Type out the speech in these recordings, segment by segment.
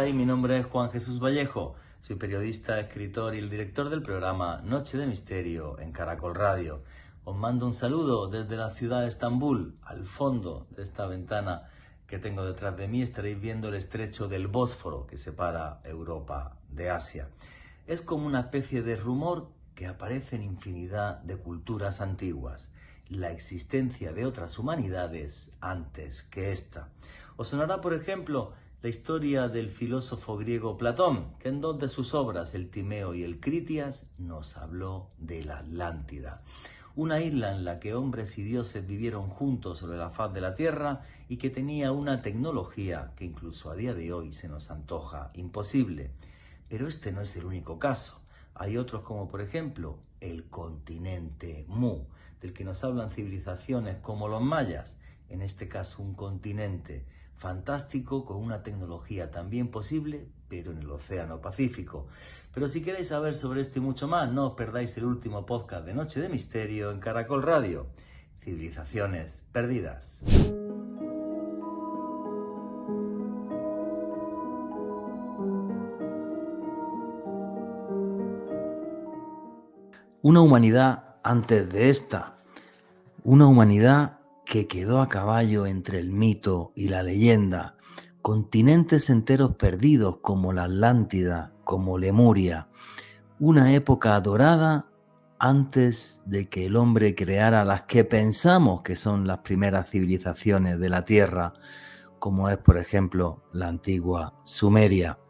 estáis? Mi nombre es Juan Jesús Vallejo, soy periodista, escritor y el director del programa Noche de Misterio en Caracol Radio. Os mando un saludo desde la ciudad de Estambul. Al fondo de esta ventana que tengo detrás de mí estaréis viendo el estrecho del Bósforo que separa Europa de Asia. Es como una especie de rumor que aparece en infinidad de culturas antiguas, la existencia de otras humanidades antes que esta. Os sonará, por ejemplo, la historia del filósofo griego Platón, que en dos de sus obras, el Timeo y el Critias, nos habló de la Atlántida, una isla en la que hombres y dioses vivieron juntos sobre la faz de la tierra y que tenía una tecnología que incluso a día de hoy se nos antoja imposible. Pero este no es el único caso. Hay otros como, por ejemplo, el continente Mu, del que nos hablan civilizaciones como los mayas, en este caso un continente fantástico con una tecnología también posible, pero en el Océano Pacífico. Pero si queréis saber sobre esto y mucho más, no os perdáis el último podcast de Noche de Misterio en Caracol Radio, Civilizaciones Perdidas. Una humanidad antes de esta, una humanidad que quedó a caballo entre el mito y la leyenda, continentes enteros perdidos como la Atlántida, como Lemuria, una época dorada antes de que el hombre creara las que pensamos que son las primeras civilizaciones de la Tierra, como es, por ejemplo, la antigua Sumeria.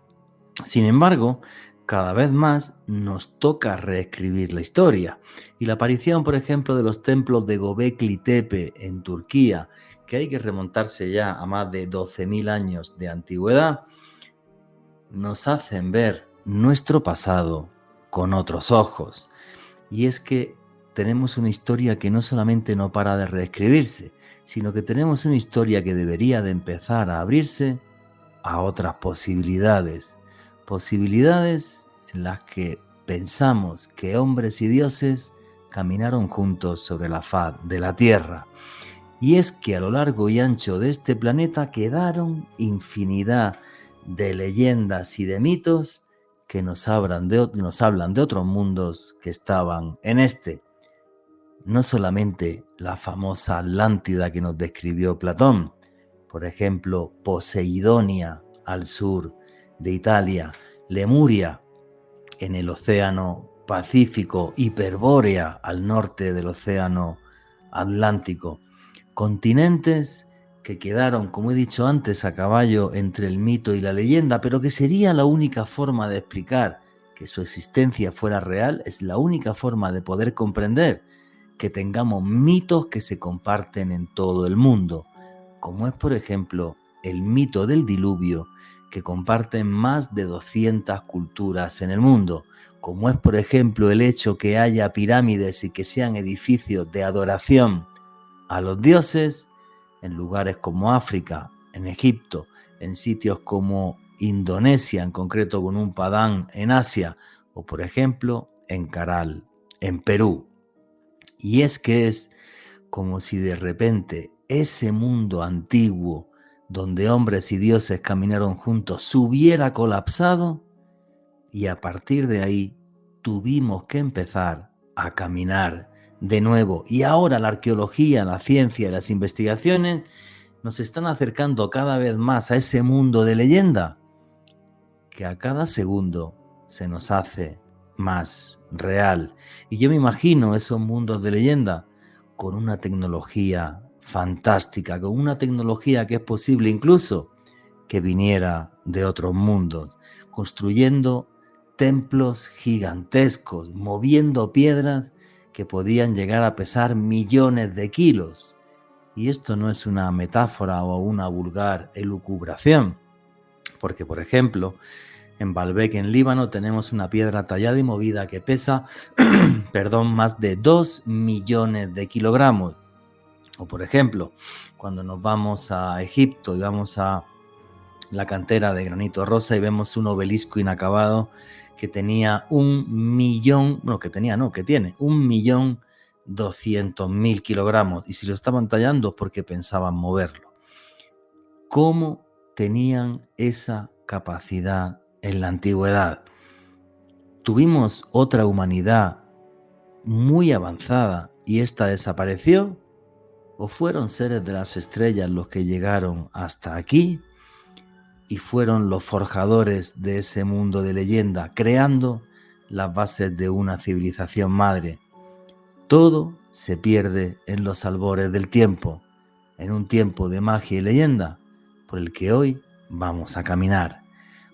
Sin embargo, cada vez más nos toca reescribir la historia. Y la aparición, por ejemplo, de los templos de Göbekli Tepe en Turquía, que hay que remontarse ya a más de 12.000 años de antigüedad, nos hacen ver nuestro pasado con otros ojos. Y es que tenemos una historia que no solamente no para de reescribirse, sino que tenemos una historia que debería de empezar a abrirse a otras posibilidades. Posibilidades en las que pensamos que hombres y dioses caminaron juntos sobre la faz de la Tierra. Y es que a lo largo y ancho de este planeta quedaron infinidad de leyendas y de mitos que nos hablan de otros mundos que estaban en este. No solamente la famosa Atlántida que nos describió Platón, por ejemplo, Poseidonia al sur de Italia, Lemuria en el Océano Pacífico, Hiperbórea al norte del Océano Atlántico. Continentes que quedaron, como he dicho antes, a caballo entre el mito y la leyenda, pero que sería la única forma de explicar que su existencia fuera real, es la única forma de poder comprender que tengamos mitos que se comparten en todo el mundo, como es, por ejemplo, el mito del diluvio, que comparten más de 200 culturas en el mundo, como es, por ejemplo, el hecho que haya pirámides y que sean edificios de adoración a los dioses en lugares como África, en Egipto, en sitios como Indonesia, en concreto con un Padán en Asia, o por ejemplo en Caral, en Perú. Y es que es como si de repente ese mundo antiguo donde hombres y dioses caminaron juntos se hubiera colapsado y a partir de ahí tuvimos que empezar a caminar de nuevo. Y ahora la arqueología, la ciencia y las investigaciones nos están acercando cada vez más a ese mundo de leyenda que a cada segundo se nos hace más real. Y yo me imagino esos mundos de leyenda con una tecnología fantástica, con una tecnología que es posible incluso que viniera de otros mundos, construyendo templos gigantescos, moviendo piedras que podían llegar a pesar millones de kilos. Y esto no es una metáfora o una vulgar elucubración, porque, por ejemplo, en Baalbek, en Líbano, tenemos una piedra tallada y movida que pesa más de 2 millones de kilogramos. O, por ejemplo, cuando nos vamos a Egipto y vamos a la cantera de granito rosa y vemos un obelisco inacabado que tenía 1.200.000 kilogramos. Y si lo estaban tallando es porque pensaban moverlo. ¿Cómo tenían esa capacidad en la antigüedad. Tuvimos otra humanidad muy avanzada y esta desapareció, o fueron seres de las estrellas los que llegaron hasta aquí y fueron los forjadores de ese mundo de leyenda, creando las bases de una civilización madre. Todo se pierde en los albores del tiempo, en un tiempo de magia y leyenda por el que hoy vamos a caminar.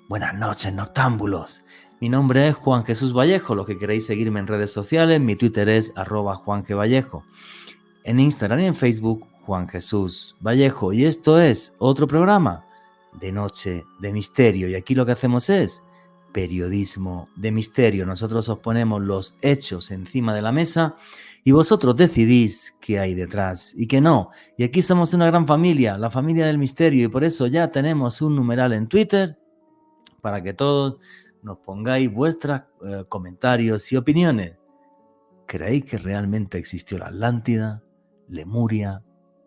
Buenas noches, noctámbulos. Mi nombre es Juan Jesús Vallejo. Los que queréis seguirme en redes sociales, mi Twitter es @JuanGVallejo. En Instagram y en Facebook, Juan Jesús Vallejo. Y esto es otro programa de Noche de Misterio. Y aquí lo que hacemos es periodismo de misterio. Nosotros os ponemos los hechos encima de la mesa y vosotros decidís qué hay detrás y qué no. Y aquí somos una gran familia, la familia del misterio, y por eso ya tenemos un numeral en Twitter para que todos nos pongáis vuestros comentarios y opiniones. ¿Creéis que realmente existió la Atlántida, Lemuria,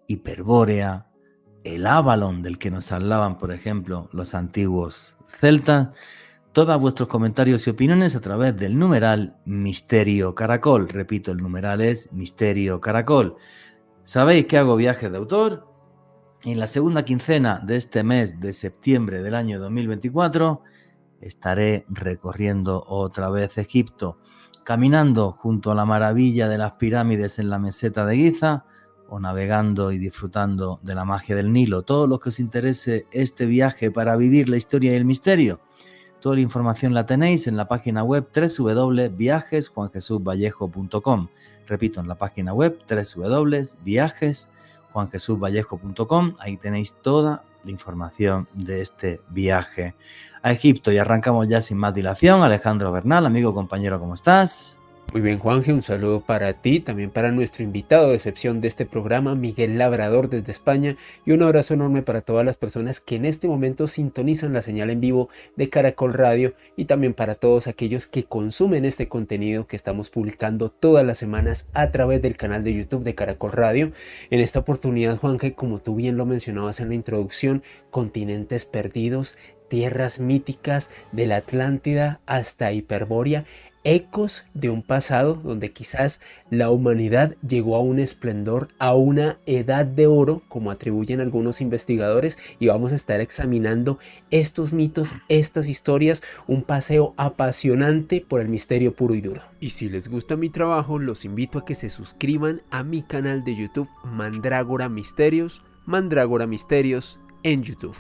Hiperbórea, el Avalon del que nos hablaban, por ejemplo, los antiguos celtas? Todos vuestros comentarios y opiniones a través del numeral Misterio Caracol. Repito, el numeral es Misterio Caracol. ¿Sabéis que hago viajes de autor? En la segunda quincena de este mes de septiembre del año 2024 estaré recorriendo otra vez Egipto, caminando junto a la maravilla de las pirámides en la meseta de Giza o navegando y disfrutando de la magia del Nilo. Todo lo que os interese este viaje para vivir la historia y el misterio, toda la información la tenéis en la página web www.viajesjuanjesusvallejo.com. Repito, en la página web www.viajesjuanjesusvallejo.com. Ahí tenéis toda la información de este viaje a Egipto. Y arrancamos ya sin más dilación. Alejandro Bernal, amigo, compañero, ¿cómo estás? Muy bien, Juanje, un saludo para ti, también para nuestro invitado de excepción de este programa, Miguel Labrador desde España, y un abrazo enorme para todas las personas que en este momento sintonizan la señal en vivo de Caracol Radio y también para todos aquellos que consumen este contenido que estamos publicando todas las semanas a través del canal de YouTube de Caracol Radio. En esta oportunidad, Juanje, como tú bien lo mencionabas en la introducción, continentes perdidos, tierras míticas de la Atlántida hasta Hiperbórea, ecos de un pasado donde quizás la humanidad llegó a un esplendor, a una edad de oro, como atribuyen algunos investigadores, y vamos a estar examinando estos mitos, estas historias, un paseo apasionante por el misterio puro y duro. Y si les gusta mi trabajo, los invito a que se suscriban a mi canal de YouTube Mandrágora Misterios en YouTube.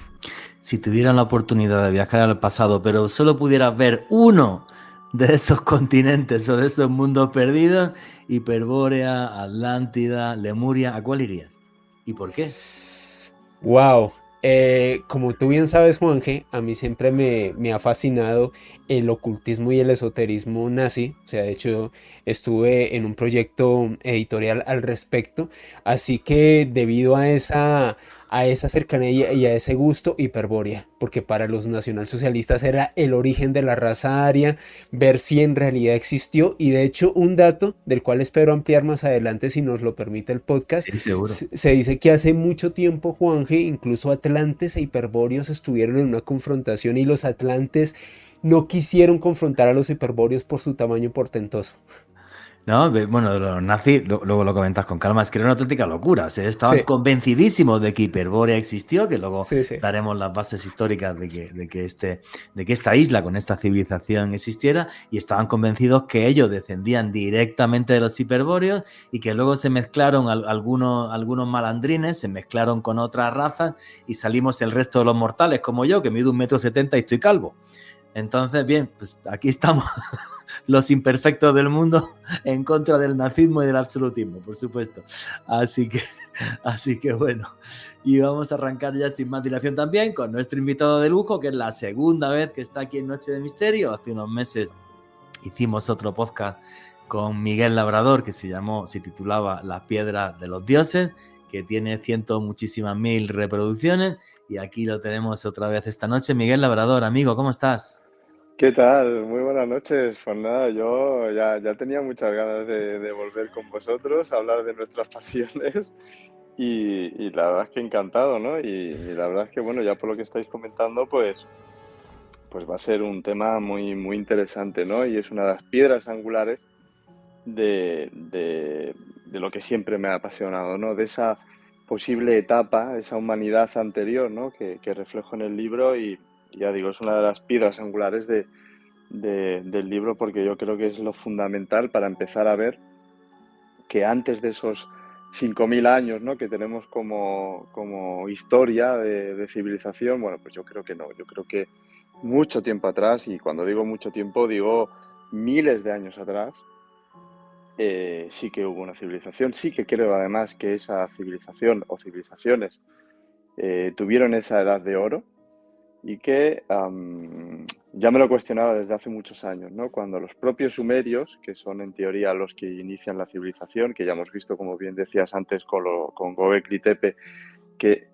Si te dieran la oportunidad de viajar al pasado, pero solo pudieras ver uno de esos continentes o de esos mundos perdidos, Hiperbórea, Atlántida, Lemuria, ¿a cuál irías? ¿Y por qué? Wow. Como tú bien sabes, Juanje, a mí siempre me ha fascinado el ocultismo y el esoterismo nazi. O sea, de hecho, estuve en un proyecto editorial al respecto. Así que debido a esa cercanía y a ese gusto, Hiperbórea, porque para los nacionalsocialistas era el origen de la raza aria, ver si en realidad existió. Y de hecho, un dato del cual espero ampliar más adelante si nos lo permite el podcast, Sí, seguro. se dice que hace mucho tiempo, Juanje, incluso atlantes e hiperbóreos estuvieron en una confrontación y los atlantes no quisieron confrontar a los hiperbóreos por su tamaño portentoso. No, bueno, los nazis, luego lo comentas con calma, es que era una auténtica locura. Estaban Sí, convencidísimos de que Hiperbórea existió, que luego sí, sí. daremos las bases históricas de que esta isla con esta civilización existiera, y estaban convencidos que ellos descendían directamente de los hiperbóreos y que luego se mezclaron algunos malandrines, se mezclaron con otras razas y salimos el resto de los mortales, como yo, que mido 1,70 m y estoy calvo. Entonces, bien, pues aquí estamos. Los imperfectos del mundo en contra del nazismo y del absolutismo, por supuesto. Así que bueno, y vamos a arrancar ya sin más dilación también con nuestro invitado de lujo, que es la segunda vez que está aquí en Noche de Misterio. Hace unos meses hicimos otro podcast con Miguel Labrador que se titulaba Las Piedras de los Dioses, que tiene muchísimas mil reproducciones, y aquí lo tenemos otra vez esta noche. Miguel Labrador, amigo, ¿cómo estás? ¿Qué tal? Muy buenas noches. Pues nada, yo ya tenía muchas ganas de volver con vosotros a hablar de nuestras pasiones y la verdad es que encantado, ¿no? Y la verdad es que, bueno, ya por lo que estáis comentando, pues pues va a ser un tema muy, muy interesante, ¿no? Y es una de las piedras angulares de lo que siempre me ha apasionado, ¿no? De esa posible etapa, esa humanidad anterior, ¿no? Que reflejo en el libro y ya digo, es una de las piedras angulares del libro porque yo creo que es lo fundamental para empezar a ver que antes de esos 5.000 años, ¿no? que tenemos como historia de civilización, bueno, pues yo creo que no, yo creo que mucho tiempo atrás, y cuando digo mucho tiempo digo miles de años atrás, sí que hubo una civilización, sí que creo además que esa civilización o civilizaciones tuvieron esa edad de oro y que ya me lo cuestionaba desde hace muchos años, ¿no? Cuando los propios sumerios, que son en teoría los que inician la civilización, que ya hemos visto, como bien decías antes, con Göbekli Tepe, que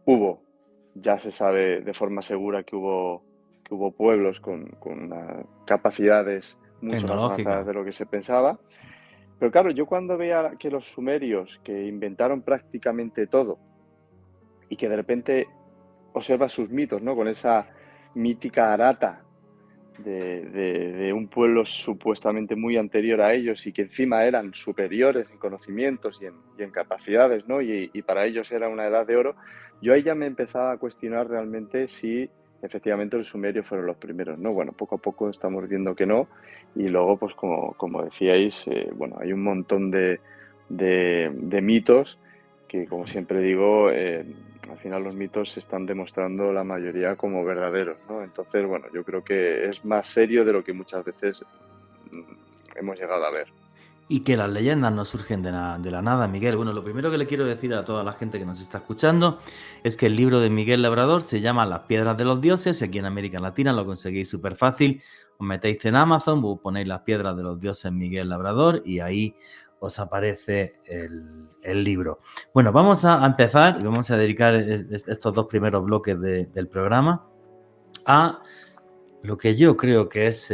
ya se sabe de forma segura que hubo pueblos con unas capacidades mucho más avanzadas Tecnológica. de lo que se pensaba. Pero claro, yo cuando veía que los sumerios, que inventaron prácticamente todo, y que de repente observa sus mitos, ¿no? Con esa mítica arata de un pueblo supuestamente muy anterior a ellos y que encima eran superiores en conocimientos y en capacidades, ¿no? Y para ellos era una edad de oro, yo ahí ya me empezaba a cuestionar realmente si efectivamente los sumerios fueron los primeros, ¿no? Bueno, poco a poco estamos viendo que no y luego, pues como decíais, bueno, hay un montón de mitos que, como siempre digo, al final los mitos se están demostrando la mayoría como verdaderos, ¿no? Entonces, bueno, yo creo que es más serio de lo que muchas veces hemos llegado a ver. Y que las leyendas no surgen de la nada, Miguel. Bueno, lo primero que le quiero decir a toda la gente que nos está escuchando es que el libro de Miguel Labrador se llama Las Piedras de los Dioses, y aquí en América Latina lo conseguís súper fácil. Os metéis en Amazon, vos ponéis Las Piedras de los Dioses Miguel Labrador y ahí os aparece el libro. Bueno, vamos a empezar y vamos a dedicar estos 2 primeros bloques del programa a lo que yo creo que es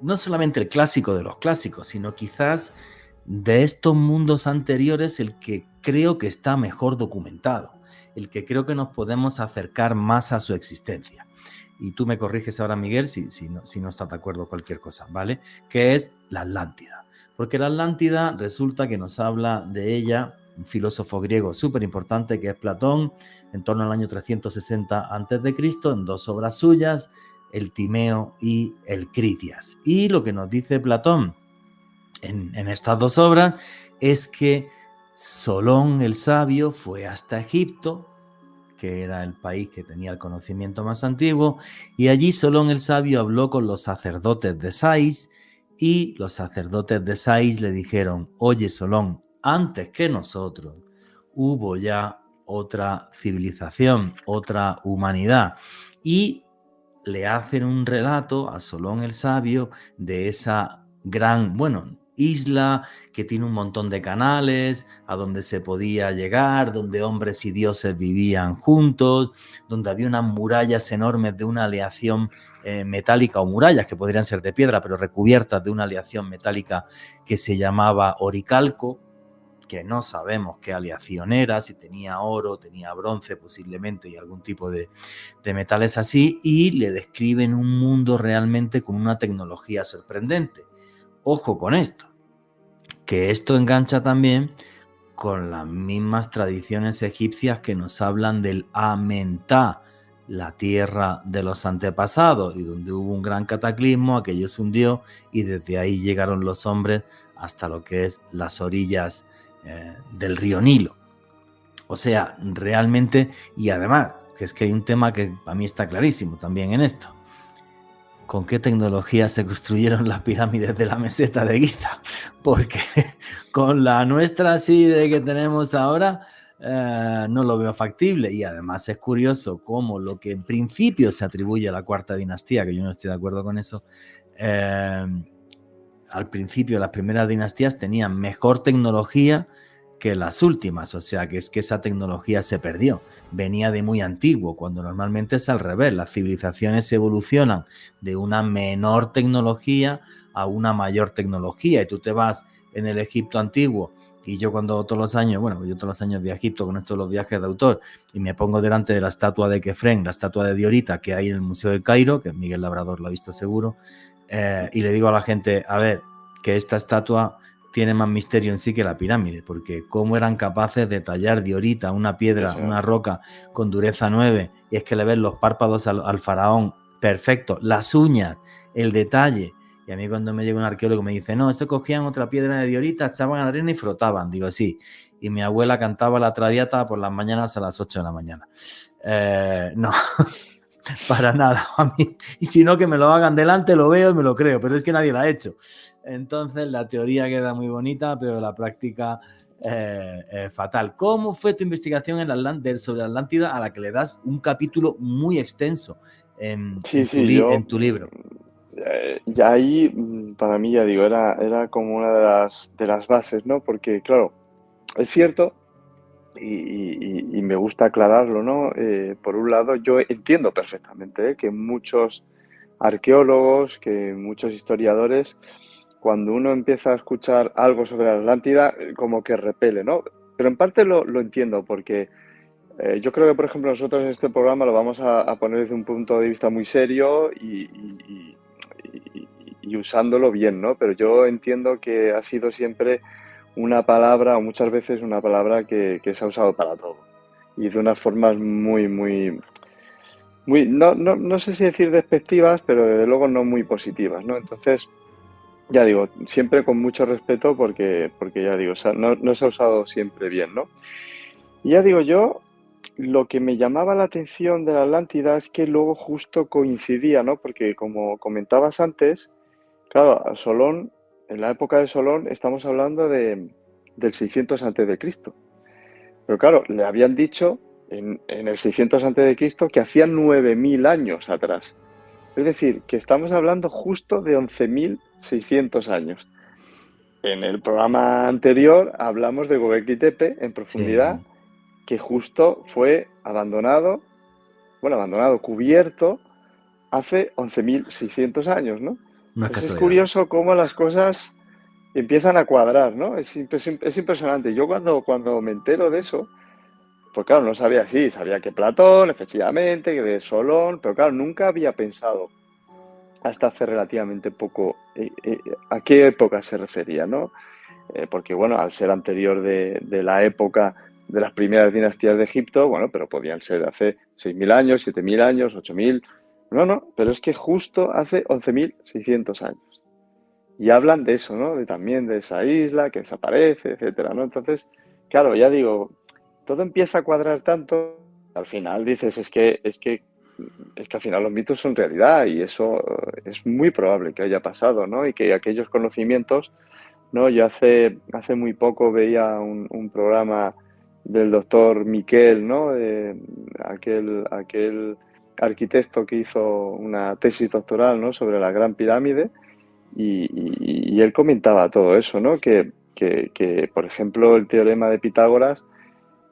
no solamente el clásico de los clásicos, sino quizás de estos mundos anteriores el que creo que está mejor documentado, el que creo que nos podemos acercar más a su existencia. Y tú me corriges ahora, Miguel, si no estás de acuerdo con cualquier cosa, ¿vale? Que es la Atlántida. Porque la Atlántida resulta que nos habla de ella un filósofo griego súper importante que es Platón, en torno al año 360 a.C., en 2 obras suyas, el Timeo y el Critias. Y lo que nos dice Platón en estas 2 obras es que Solón el Sabio fue hasta Egipto, que era el país que tenía el conocimiento más antiguo, y allí Solón el Sabio habló con los sacerdotes de Sais, y los sacerdotes de Sais le dijeron: oye, Solón, antes que nosotros hubo ya otra civilización, otra humanidad, y le hacen un relato a Solón el Sabio de esa gran, isla que tiene un montón de canales, a donde se podía llegar, donde hombres y dioses vivían juntos, donde había unas murallas enormes de una aleación metálica, o murallas que podrían ser de piedra, pero recubiertas de una aleación metálica que se llamaba oricalco, que no sabemos qué aleación era, si tenía oro, tenía bronce posiblemente y algún tipo de metales así, y le describen un mundo realmente con una tecnología sorprendente. Ojo con esto, que esto engancha también con las mismas tradiciones egipcias que nos hablan del Amentá, la tierra de los antepasados, y donde hubo un gran cataclismo, aquello se hundió y desde ahí llegaron los hombres hasta lo que es las orillas del río Nilo. O sea, realmente, y además, que es que hay un tema que a mí está clarísimo también en esto. ¿Con qué tecnología se construyeron las pirámides de la meseta de Giza? Porque con la nuestra así de que tenemos ahora no lo veo factible. Y además es curioso cómo lo que en principio se atribuye a la cuarta dinastía, que yo no estoy de acuerdo con eso, al principio las primeras dinastías tenían mejor tecnología que las últimas, o sea que es que esa tecnología se perdió, venía de muy antiguo, cuando normalmente es al revés, las civilizaciones evolucionan de una menor tecnología a una mayor tecnología, y tú te vas en el Egipto antiguo Y yo cuando todos los años, bueno, yo todos los años voy a Egipto con estos los viajes de autor y me pongo delante de la estatua de Kefren, la estatua de Diorita que hay en el Museo del Cairo, que Miguel Labrador lo ha visto seguro, y le digo a la gente, a ver, que esta estatua tiene más misterio en sí que la pirámide, porque cómo eran capaces de tallar Diorita, una piedra, Sí, sí. una roca con dureza 9, y es que le ven los párpados al faraón perfecto, las uñas, el detalle. Y a mí cuando me llega un arqueólogo me dice, no, eso cogían otra piedra de Diorita, echaban a la arena y frotaban. Digo, sí. Y mi abuela cantaba la Traviata por las mañanas a las 8 de la mañana. No, para nada. A mí. Y si no, que me lo hagan delante, lo veo y me lo creo. Pero es que nadie la ha hecho. Entonces la teoría queda muy bonita, pero la práctica fatal. ¿Cómo fue tu investigación sobre Atlántida, a la que le das un capítulo muy extenso en tu libro? Ya ahí, para mí, ya digo, era como una de las bases, ¿no? Porque, claro, es cierto, y me gusta aclararlo, ¿no? Por un lado, yo entiendo perfectamente, que muchos arqueólogos, que muchos historiadores, cuando uno empieza a escuchar algo sobre la Atlántida, como que repele, ¿no? Pero en parte lo entiendo, porque yo creo que, por ejemplo, nosotros en este programa lo vamos a poner desde un punto de vista muy serio y usándolo bien, ¿no? Pero yo entiendo que ha sido siempre una palabra, o muchas veces una palabra que se ha usado para todo. Y de unas formas no sé si decir despectivas, pero desde luego no muy positivas, ¿no? Entonces, ya digo, siempre con mucho respeto porque ya digo, o sea, no se ha usado siempre bien, ¿no? Y ya digo yo, lo que me llamaba la atención de la Atlántida es que luego justo coincidía, ¿no? Porque como comentabas antes, claro, a Solón, en la época de Solón, estamos hablando del 600 antes de Cristo. Pero claro, le habían dicho en el 600 antes de Cristo que hacía 9.000 años atrás. Es decir, que estamos hablando justo de 11.600 años. En el programa anterior hablamos de Göbekli Tepe en profundidad, Sí, que justo fue cubierto hace 11.600 años, ¿no? no es Entonces es casualidad. curioso cómo las cosas empiezan a cuadrar, ¿no? Es impresionante. Yo cuando me entero de eso, pues claro, no sabía así, sabía que Platón, efectivamente, que de Solón, pero claro, nunca había pensado hasta hace relativamente poco a qué época se refería, ¿no? Porque bueno, al ser anterior de la época de las primeras dinastías de Egipto, bueno, pero podían ser hace 6.000 años, 7.000 años, 8.000. No, pero es que justo hace 11.600 años. Y hablan de eso, ¿no? También de esa isla que desaparece, etcétera, ¿no? Entonces, claro, ya digo, todo empieza a cuadrar tanto, al final dices, es que al final los mitos son realidad y eso es muy probable que haya pasado, ¿no? Y que aquellos conocimientos, ¿no? Yo hace muy poco veía un programa del doctor Miquel, ¿no? Aquel arquitecto que hizo una tesis doctoral, ¿no? Sobre la Gran Pirámide y él comentaba todo eso, ¿no? Que, por ejemplo, el teorema de Pitágoras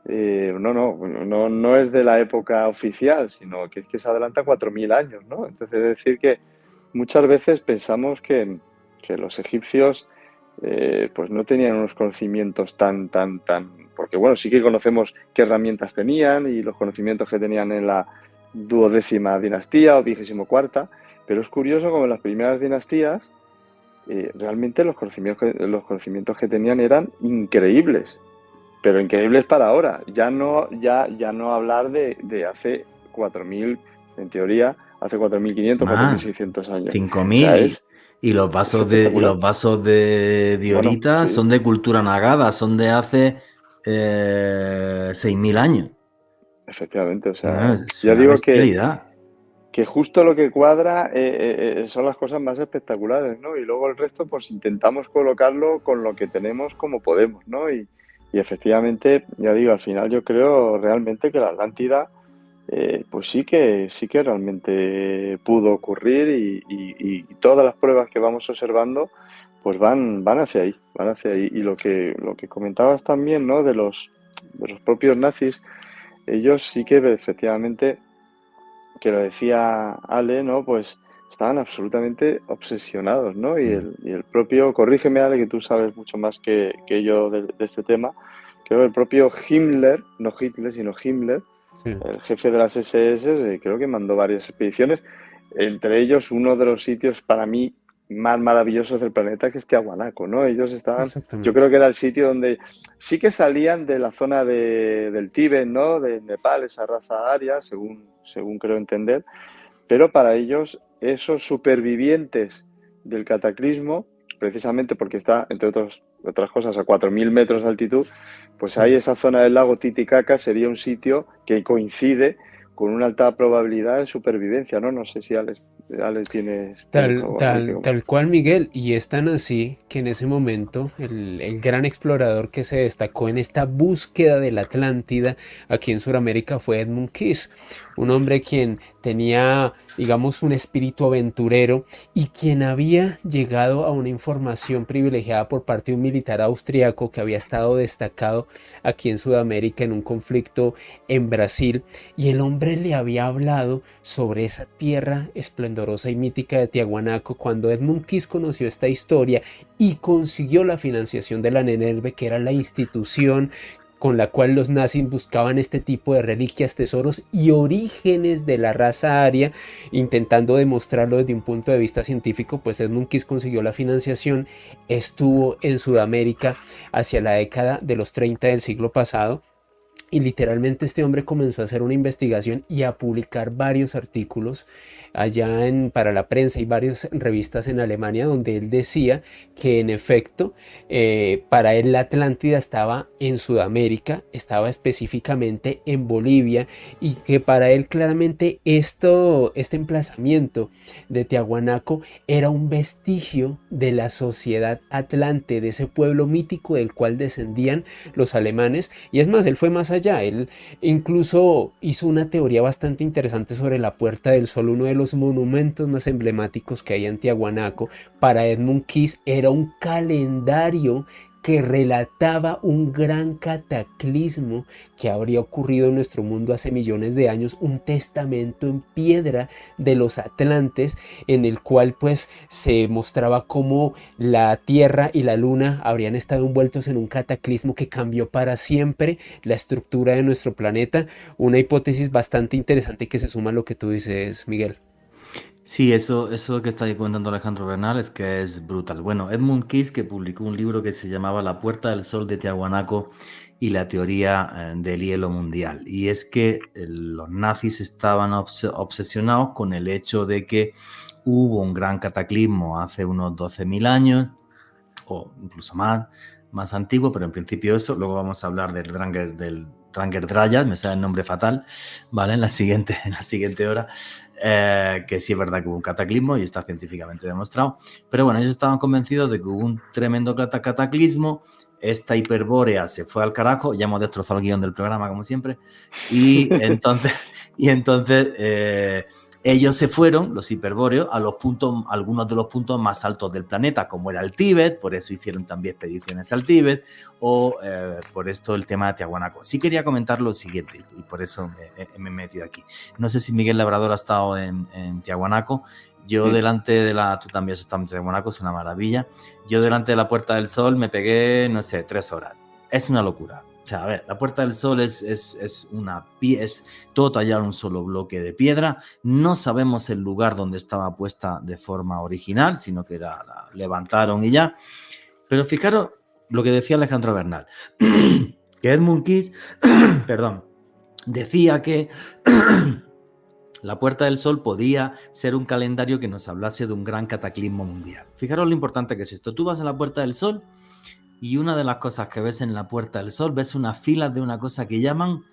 no es de la época oficial, sino que es que se adelanta 4.000 años, ¿no? Entonces, es decir, que muchas veces pensamos que los egipcios pues no tenían unos conocimientos porque bueno, sí que conocemos qué herramientas tenían y los conocimientos que tenían en la 12ª dinastía o 24ª, pero es curioso como en las primeras dinastías realmente los conocimientos que tenían eran increíbles, pero increíbles para ahora. Ya no hablar de hace 4.000, en teoría, hace 4.500, Más, 600 años. O 5.000 sea, y los es vasos y espectacular. los vasos de Bueno, Diorita sí, son de cultura nagada, son de hace 6.000 años. efectivamente. O sea, No, es ya una digo que, bestialidad. que justo lo que cuadra son las cosas más espectaculares, ¿no? Y luego el resto, pues intentamos colocarlo con lo que tenemos como podemos, ¿no? Y efectivamente, ya digo, al final yo creo realmente que la Atlántida pues sí que realmente pudo ocurrir y todas las pruebas que vamos observando pues van hacia ahí, van hacia ahí. Y lo que comentabas también, ¿no? De los propios nazis, ellos sí que efectivamente, que lo decía Ale, ¿no? Pues estaban absolutamente obsesionados, ¿no? Y el propio, corrígeme, Ale, que tú sabes mucho más que yo de este tema, creo que el propio Himmler, no Hitler, sino Himmler, Sí, el jefe de las SS, creo que mandó varias expediciones, entre ellos uno de los sitios para mí más maravillosos del planeta, que es Tiahuanaco, ¿no? Ellos estaban, yo exactamente. creo que era el sitio donde sí que salían de la zona del Tíbet, ¿no? De Nepal, esa raza aria, según creo entender, pero para ellos, esos supervivientes del cataclismo, precisamente porque está, entre otras cosas, a 4.000 metros de altitud, pues ahí Sí. esa zona del lago Titicaca sería un sitio que coincide con una alta probabilidad de supervivencia, ¿no? No sé si Alex tienes algo ahí que comentar. Tal cual, Miguel, y es tan así que en ese momento el gran explorador que se destacó en esta búsqueda de la Atlántida aquí en Sudamérica fue Edmund Keys, un hombre quien tenía, digamos, un espíritu aventurero y quien había llegado a una información privilegiada por parte de un militar austriaco que había estado destacado aquí en Sudamérica en un conflicto en Brasil, y el hombre le había hablado sobre esa tierra esplendorosa y mítica de Tiahuanaco. Cuando Edmund Keys conoció esta historia y consiguió la financiación de la NENERVE, que era la institución con la cual los nazis buscaban este tipo de reliquias, tesoros y orígenes de la raza aria, intentando demostrarlo desde un punto de vista científico, pues Edmund Keys consiguió la financiación, estuvo en Sudamérica hacia la década de los 30 del siglo pasado, y literalmente este hombre comenzó a hacer una investigación y a publicar varios artículos para la prensa y varias revistas en Alemania, donde él decía que en efecto para él la Atlántida estaba en Sudamérica, estaba específicamente en Bolivia, y que para él claramente este emplazamiento de Tiahuanaco era un vestigio de la sociedad atlante, de ese pueblo mítico del cual descendían los alemanes. Y es más, él fue más allá, él incluso hizo una teoría bastante interesante sobre la Puerta del Sol, uno de los monumentos más emblemáticos que hay en Tiahuanaco. Para Edmund Keys era un calendario que relataba un gran cataclismo que habría ocurrido en nuestro mundo hace millones de años, un testamento en piedra de los atlantes, en el cual pues se mostraba cómo la Tierra y la Luna habrían estado envueltos en un cataclismo que cambió para siempre la estructura de nuestro planeta. Una hipótesis bastante interesante que se suma a lo que tú dices, Miguel. Sí, eso que está ahí comentando Alejandro Bernal es que es brutal. Bueno, Edmund Keys, que publicó un libro que se llamaba La Puerta del Sol de Tiahuanaco y la teoría del hielo mundial. Y es que los nazis estaban obsesionados con el hecho de que hubo un gran cataclismo hace unos 12.000 años, o incluso más antiguo, pero en principio eso. Luego vamos a hablar del Dranger Dryas, me sale el nombre fatal, ¿vale? En la siguiente hora. Que sí es verdad que hubo un cataclismo y está científicamente demostrado, pero bueno, ellos estaban convencidos de que hubo un tremendo cataclismo, esta hiperbórea se fue al carajo, ya hemos destrozado el guión del programa como siempre, y entonces, ellos se fueron, los hiperbóreos, a algunos de los puntos más altos del planeta, como era el Tíbet, por eso hicieron también expediciones al Tíbet, o por esto el tema de Tiahuanaco. Sí quería comentar lo siguiente, y por eso me he metido aquí. No sé si Miguel Labrador ha estado en Tiahuanaco. Yo delante de tú también has estado en Tiahuanaco, es una maravilla. Yo delante de la Puerta del Sol me pegué, no sé, 3 horas. Es una locura. O sea, a ver, la Puerta del Sol es todo tallado en un solo bloque de piedra. No sabemos el lugar donde estaba puesta de forma original, sino que la levantaron y ya. Pero fijaros lo que decía Alejandro Bernal, que Edmund Keys, perdón, decía que la Puerta del Sol podía ser un calendario que nos hablase de un gran cataclismo mundial. Fijaros lo importante que es esto. Tú vas a la Puerta del Sol y una de las cosas que ves en la Puerta del Sol, ves unas filas de una cosa que llaman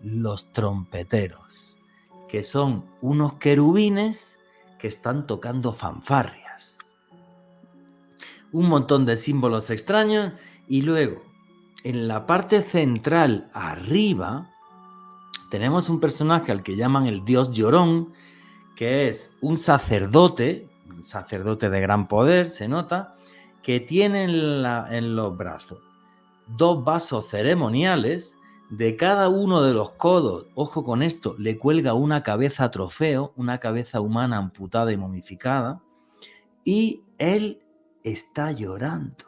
los trompeteros, que son unos querubines que están tocando fanfarrias. Un montón de símbolos extraños, y luego en la parte central arriba tenemos un personaje al que llaman el dios llorón, que es un sacerdote de gran poder, se nota, que tiene en los brazos 2 vasos ceremoniales De cada uno de los codos, ojo con esto, le cuelga una cabeza trofeo, una cabeza humana amputada y momificada, y él está llorando.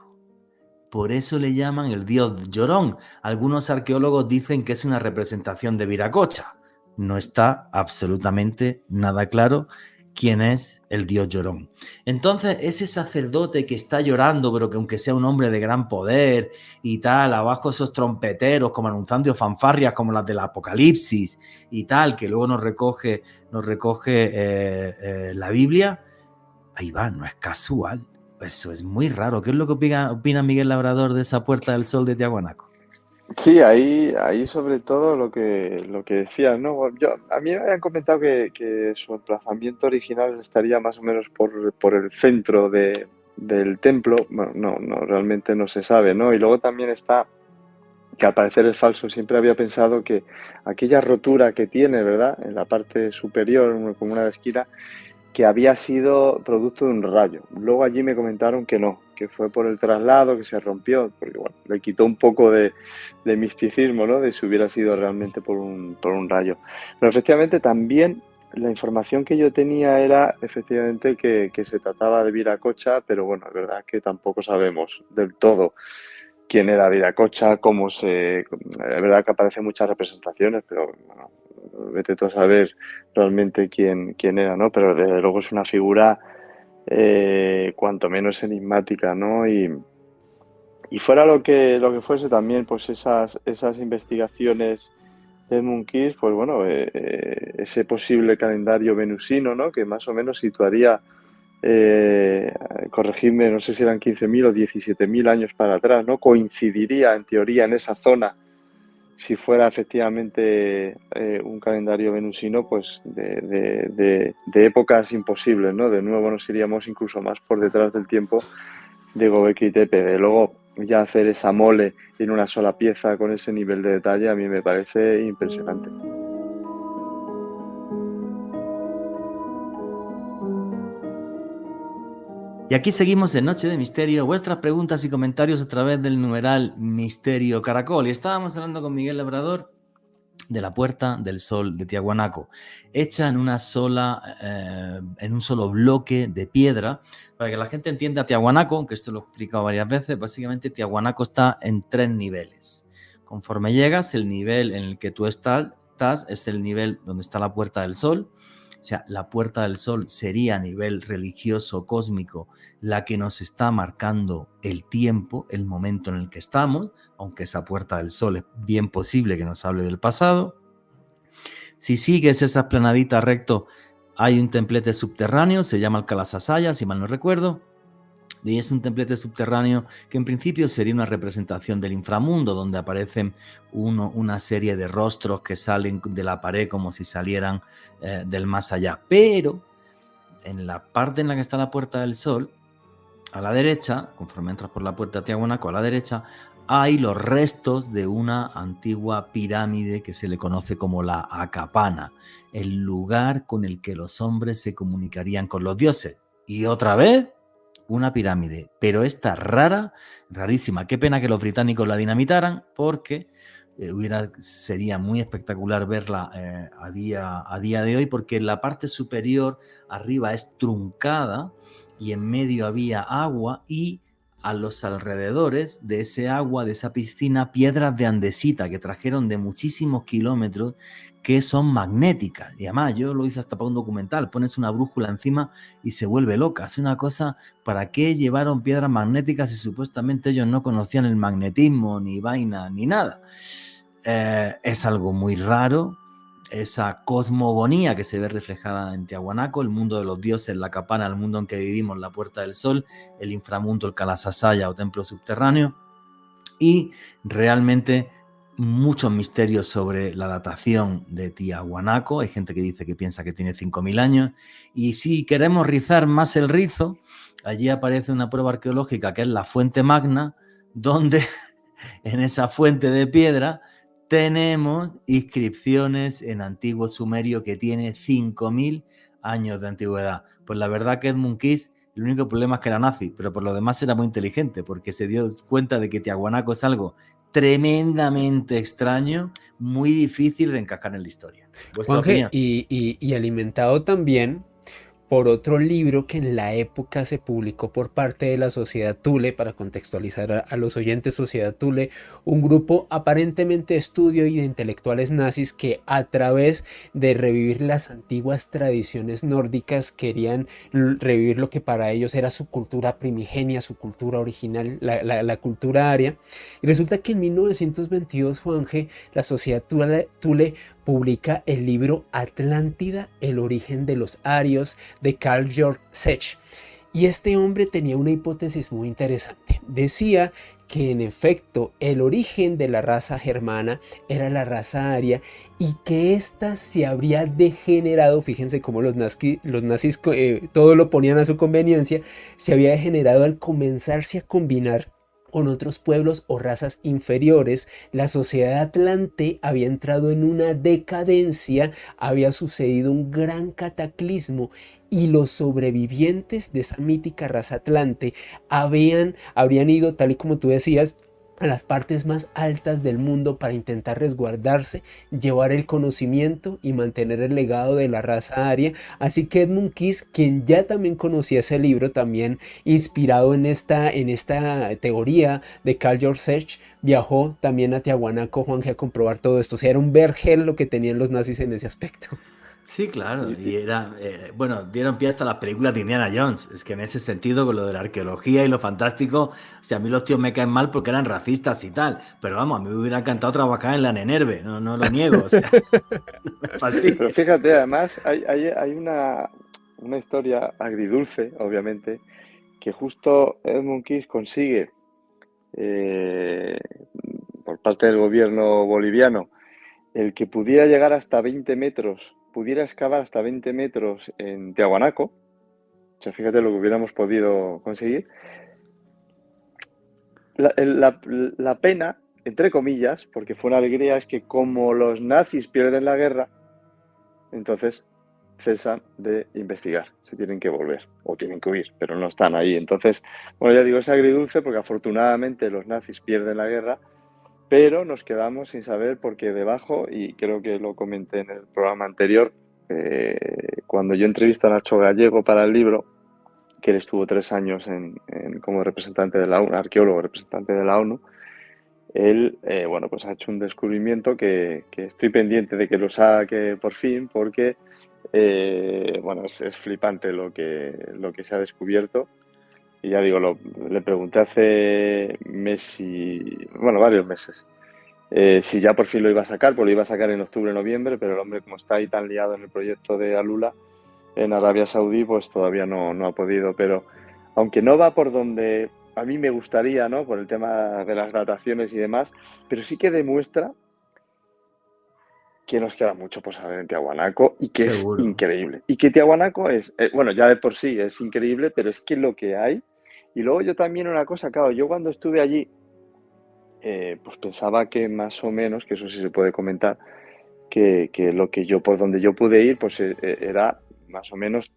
Por eso le llaman el dios llorón. Algunos arqueólogos dicen que es una representación de Viracocha. No está absolutamente nada claro quién es el dios llorón. Entonces, ese sacerdote que está llorando, pero que aunque sea un hombre de gran poder y tal, abajo esos trompeteros como anunciando fanfarrias como las del Apocalipsis y tal, que luego nos recoge la Biblia, ahí va, no es casual. Eso es muy raro. ¿Qué es lo que opina Miguel Labrador de esa Puerta del Sol de Tiahuanaco? Sí, ahí sobre todo lo que decías, ¿no? A mí me habían comentado que su emplazamiento original estaría más o menos por el centro del templo. Bueno, no, realmente no se sabe, ¿no? Y luego también está que al parecer es falso. Siempre había pensado que aquella rotura que tiene, ¿verdad? En la parte superior, como una esquina, que había sido producto de un rayo. Luego allí me comentaron que no, que fue por el traslado, que se rompió, porque bueno, le quitó un poco de misticismo, ¿no? De si hubiera sido realmente por un rayo. Pero efectivamente también la información que yo tenía era efectivamente que se trataba de Viracocha, pero bueno, es verdad que tampoco sabemos del todo quién era Viracocha, es verdad que aparecen muchas representaciones, pero bueno, vete tú a saber realmente quién era, ¿no? Pero desde luego es una figura cuanto menos enigmática, ¿no? Y fuera lo que fuese también, pues esas investigaciones de Edmund Keith, pues bueno, ese posible calendario venusino, ¿no? Que más o menos situaría, eh, corregidme, no sé si eran 15.000 o 17.000 años para atrás, ¿no? Coincidiría en teoría en esa zona, si fuera efectivamente un calendario venusino, pues de épocas imposibles, ¿no? De nuevo nos iríamos incluso más por detrás del tiempo de Göbekli Tepe. De luego ya hacer esa mole en una sola pieza con ese nivel de detalle a mí me parece impresionante. Y aquí seguimos en Noche de Misterio. Vuestras preguntas y comentarios a través del numeral Misterio Caracol. Y estábamos hablando con Miguel Labrador de la Puerta del Sol de Tiahuanaco, hecha en un solo bloque de piedra. Para que la gente entienda, Tiahuanaco, aunque esto lo he explicado varias veces, básicamente Tiahuanaco está en 3 niveles. Conforme llegas, el nivel en el que tú estás es el nivel donde está la Puerta del Sol. O sea, la Puerta del Sol sería a nivel religioso cósmico la que nos está marcando el tiempo, el momento en el que estamos, aunque esa Puerta del Sol es bien posible que nos hable del pasado. Si sigues esa esplanadita recto, hay un templete subterráneo, se llama el Calasasaya, si mal no recuerdo, y es un templete subterráneo que en principio sería una representación del inframundo, donde aparecen una serie de rostros que salen de la pared como si salieran del más allá. Pero en la parte en la que está la Puerta del Sol, a la derecha, conforme entras por la Puerta de Tiahuanaco, a la derecha, hay los restos de una antigua pirámide que se le conoce como la Acapana, el lugar con el que los hombres se comunicarían con los dioses. Y otra vez, una pirámide, pero esta rara, rarísima. Qué pena que los británicos la dinamitaran, porque sería muy espectacular verla a día de hoy, porque en la parte superior arriba es truncada y en medio había agua, y a los alrededores de ese agua, de esa piscina, piedras de andesita que trajeron de muchísimos kilómetros, que son magnéticas. Y además yo lo hice hasta para un documental, pones una brújula encima y se vuelve loca. Es una cosa, ¿para qué llevaron piedras magnéticas si supuestamente ellos no conocían el magnetismo, ni vaina, ni nada? Es algo muy raro, esa cosmogonía que se ve reflejada en Tiahuanaco, el mundo de los dioses, la Acapana, el mundo en que vivimos, la Puerta del Sol, el inframundo, el Calasasaya o templo subterráneo, y realmente muchos misterios sobre la datación de Tiahuanaco. Hay gente que dice que piensa que tiene 5.000 años, y si queremos rizar más el rizo, allí aparece una prueba arqueológica que es la Fuente Magna, donde en esa fuente de piedra tenemos inscripciones en antiguo sumerio que tiene 5.000 años de antigüedad. Pues la verdad que Edmund Keith, el único problema es que era nazi, pero por lo demás era muy inteligente, porque se dio cuenta de que Tiahuanaco es algo tremendamente extraño, muy difícil de encajar en la historia. ¿Vuestra Juanje, opinión? y alimentado también por otro libro que en la época se publicó por parte de la Sociedad Thule, para contextualizar a los oyentes. Sociedad Thule, un grupo aparentemente de estudio y de intelectuales nazis que, a través de revivir las antiguas tradiciones nórdicas, querían revivir lo que para ellos era su cultura primigenia, su cultura original, la cultura aria. Y resulta que en 1922, Juanje, la Sociedad Thule publica el libro Atlántida, el origen de los arios, de Carl Georg Sech. Y este hombre tenía una hipótesis muy interesante. Decía que en efecto el origen de la raza germana era la raza aria, y que ésta se habría degenerado, fíjense cómo los nazis todo lo ponían a su conveniencia, se había degenerado al comenzarse a combinar con otros pueblos o razas inferiores. La sociedad atlante había entrado en una decadencia, había sucedido un gran cataclismo, y los sobrevivientes de esa mítica raza atlante habrían ido, tal y como tú decías, a las partes más altas del mundo para intentar resguardarse, llevar el conocimiento y mantener el legado de la raza aria. Así que Edmund Keith, quien ya también conocía ese libro, también inspirado en esta teoría de Carl Georg Sech, viajó también a Tiahuanaco, Juanje, a comprobar todo esto. O sea, era un vergel lo que tenían los nazis en ese aspecto. Sí, claro, Y- y era, bueno, dieron pie hasta las películas de Indiana Jones. Es que en ese sentido, con lo de la arqueología y lo fantástico, o sea, a mí los tíos me caen mal porque eran racistas y tal, pero vamos, a mí me hubiera encantado trabajar en la Nenerve, no, no lo niego, o sea, no me Pero fastidies. fíjate, además, hay una historia agridulce, obviamente, que justo Edmund Keith consigue, eh, por parte del gobierno boliviano, el que pudiera llegar hasta 20 metros, pudiera excavar hasta 20 metros en Tiahuanaco. O sea, fíjate lo que hubiéramos podido conseguir. La pena, entre comillas, porque fue una alegría, es que como los nazis pierden la guerra, entonces cesan de investigar, se tienen que volver o tienen que huir, pero no están ahí. Entonces, bueno, ya digo, es agridulce porque afortunadamente los nazis pierden la guerra, pero nos quedamos sin saber porque debajo, y creo que lo comenté en el programa anterior, cuando yo entrevisto a Nacho Gallego para el libro, que él estuvo 3 años como representante de la ONU, arqueólogo representante de la ONU, él, bueno, pues ha hecho un descubrimiento que estoy pendiente de que lo saque por fin, porque, bueno, es flipante lo que se ha descubierto. Y ya digo, le pregunté hace bueno, varios meses, si ya por fin lo iba a sacar, pues lo iba a sacar en octubre, noviembre, pero el hombre, como está ahí tan liado en el proyecto de Alula en Arabia Saudí, pues todavía no ha podido. Pero aunque no va por donde a mí me gustaría, ¿no? Por el tema de las dataciones y demás, pero sí que demuestra que nos queda mucho por saber en Tiahuanaco y que es Seguro. increíble. Y que Tiahuanaco es, bueno, ya de por sí es increíble, pero es que lo que hay. Y luego yo también una cosa, claro, yo cuando estuve allí, pues pensaba que más o menos, que eso sí se puede comentar, que lo que yo, por donde yo pude ir, pues era más o menos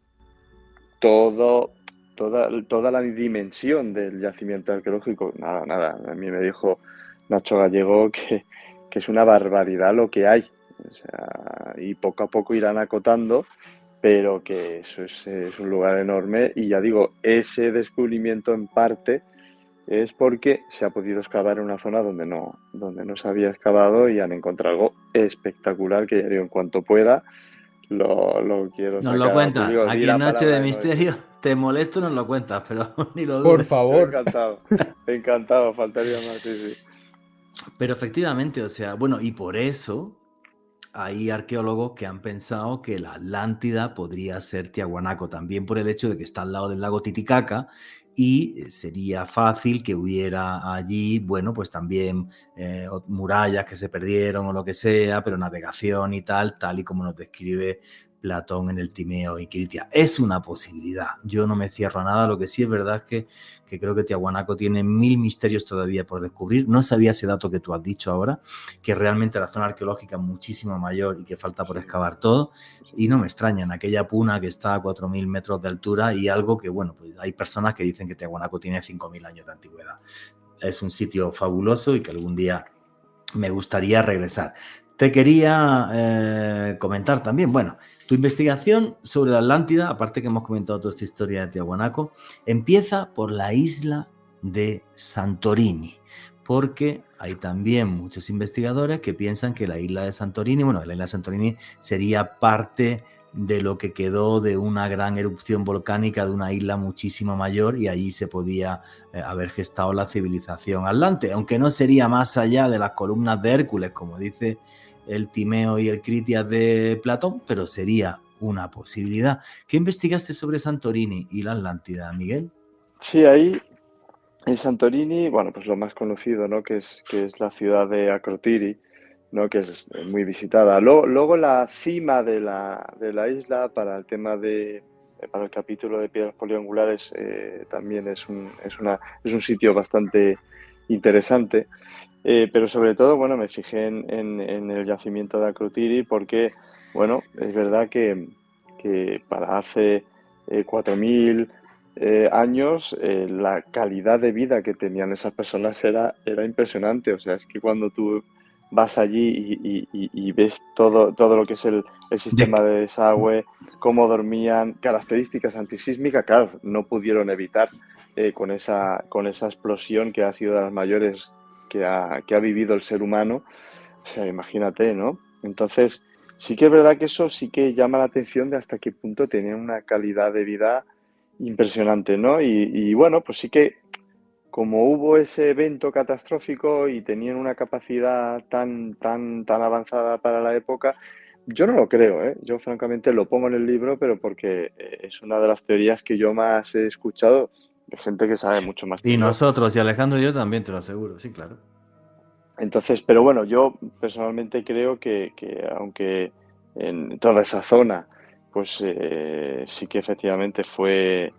todo, toda la dimensión del yacimiento arqueológico. Nada, nada. A mí me dijo Nacho Gallego que es una barbaridad lo que hay. O sea, y poco a poco irán acotando, pero que eso es un lugar enorme. Y ya digo, ese descubrimiento en parte es porque se ha podido excavar en una zona donde no se había excavado, y han encontrado algo espectacular que ya digo, en cuanto pueda, lo quiero Nos lo sacar al cuentas, público. Di aquí en la Noche palabra de de no decir. Misterio, te molesto, nos lo cuentas, pero ni lo Por dudes. Yo favor. encantado, faltaría más, sí, sí. Pero efectivamente, o sea, bueno, y por eso hay arqueólogos que han pensado que la Atlántida podría ser Tiahuanaco, también por el hecho de que está al lado del lago Titicaca y sería fácil que hubiera allí, bueno, pues también murallas que se perdieron o lo que sea, pero navegación y tal y como nos describe Platón en el Timeo y Kritia. Es una posibilidad, yo no me cierro a nada, lo que sí es verdad es que creo que Tiahuanaco tiene 1000 misterios todavía por descubrir. No sabía ese dato que tú has dicho ahora, que realmente la zona arqueológica es muchísimo mayor y que falta por excavar todo, y no me extraña en aquella puna que está a 4000 metros de altura y algo que, bueno, pues hay personas que dicen que Tiahuanaco tiene 5000 años de antigüedad. Es un sitio fabuloso y que algún día me gustaría regresar. Te quería comentar también, bueno, tu investigación sobre la Atlántida, aparte que hemos comentado toda esta historia de Tiahuanaco, empieza por la isla de Santorini, porque hay también muchos investigadores que piensan que la isla de Santorini, bueno, la isla de Santorini sería parte de lo que quedó de una gran erupción volcánica de una isla muchísimo mayor, y allí se podía haber gestado la civilización atlante, aunque no sería más allá de las columnas de Hércules, como dice el Timeo y el Critias de Platón, pero sería una posibilidad. ¿Qué investigaste sobre Santorini y la Atlántida, Miguel? Sí, ahí en Santorini, bueno, pues lo más conocido, ¿no? Que es la ciudad de Akrotiri, ¿no? Que es muy visitada. Luego la cima de la isla para el tema para el capítulo de piedras poliangulares también es un sitio bastante interesante. Pero sobre todo, bueno, me fijé en el yacimiento de Akrotiri porque, bueno, es verdad que para hace 4.000 años la calidad de vida que tenían esas personas era impresionante. O sea, es que cuando tú vas allí y ves todo lo que es el De, sistema de desagüe, cómo dormían, características antisísmicas, claro, no pudieron evitar con esa explosión que ha sido de las mayores que ha vivido el ser humano. O sea, imagínate, ¿no? Entonces, sí que es verdad que eso sí que llama la atención de hasta qué punto tenían una calidad de vida impresionante, ¿no? Y bueno, pues sí que como hubo ese evento catastrófico y tenían una capacidad tan avanzada para la época, yo no lo creo, ¿eh? Yo francamente lo pongo en el libro, pero porque es una de las teorías que yo más he escuchado de gente que sabe mucho más y que yo. nosotros, y Alejandro y yo también, te lo aseguro, sí, claro. Entonces, pero bueno, yo personalmente creo que aunque en toda esa zona, pues sí que efectivamente fue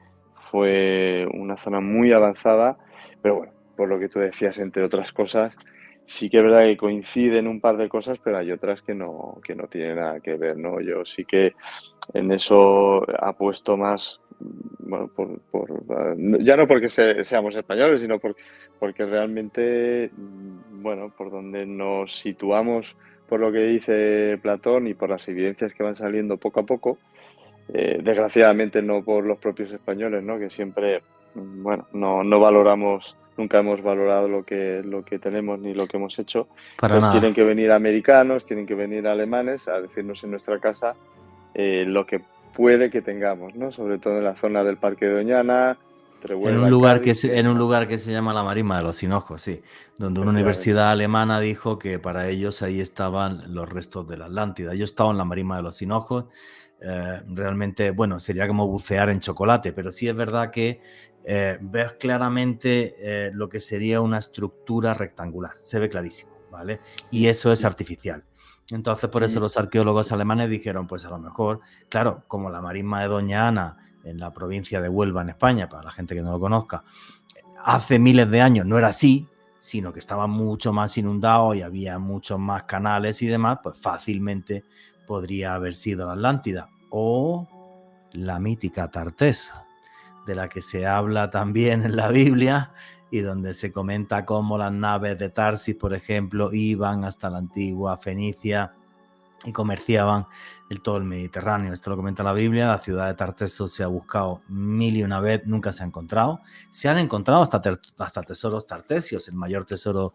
una zona muy avanzada, pero bueno, por lo que tú decías, entre otras cosas, sí que es verdad que coinciden un par de cosas, pero hay otras que no tienen nada que ver, ¿no? Yo sí que en eso apuesto más, bueno, ya no porque seamos españoles, sino porque realmente, bueno, por donde nos situamos, por lo que dice Platón y por las evidencias que van saliendo poco a poco, desgraciadamente no por los propios españoles, ¿no? Que siempre, bueno, no valoramos, nunca hemos valorado lo que tenemos ni lo que hemos hecho. Para Entonces tienen nada. que venir americanos, tienen que venir alemanes a decirnos en nuestra casa lo que puede que tengamos, ¿no? Sobre todo en la zona del Parque de Doñana, entre En un Huelva y lugar Cádiz y en un demás. lugar que se llama la Marisma de los Hinojos, sí, donde una Efectivamente. universidad alemana dijo que para ellos ahí estaban los restos de la Atlántida. Yo estaba en la Marisma de los Hinojos, realmente, bueno, sería como bucear en chocolate, pero sí es verdad que ves claramente lo que sería una estructura rectangular, se ve clarísimo, ¿vale? Y eso es artificial. Entonces, por eso Y, los arqueólogos alemanes dijeron, pues a lo mejor, claro, como la Marisma de Doña Ana en la provincia de Huelva, en España, para la gente que no lo conozca, hace miles de años no era así, sino que estaba mucho más inundado y había muchos más canales y demás, pues fácilmente podría haber sido la Atlántida. O la mítica Tartesa, de la que se habla también en la Biblia y donde se comenta cómo las naves de Tarsis, por ejemplo, iban hasta la antigua Fenicia y comerciaban todo el Mediterráneo. Esto lo comenta la Biblia. La ciudad de Tarteso se ha buscado mil y una vez, nunca se ha encontrado. Se han encontrado hasta tesoros tartesios. El mayor tesoro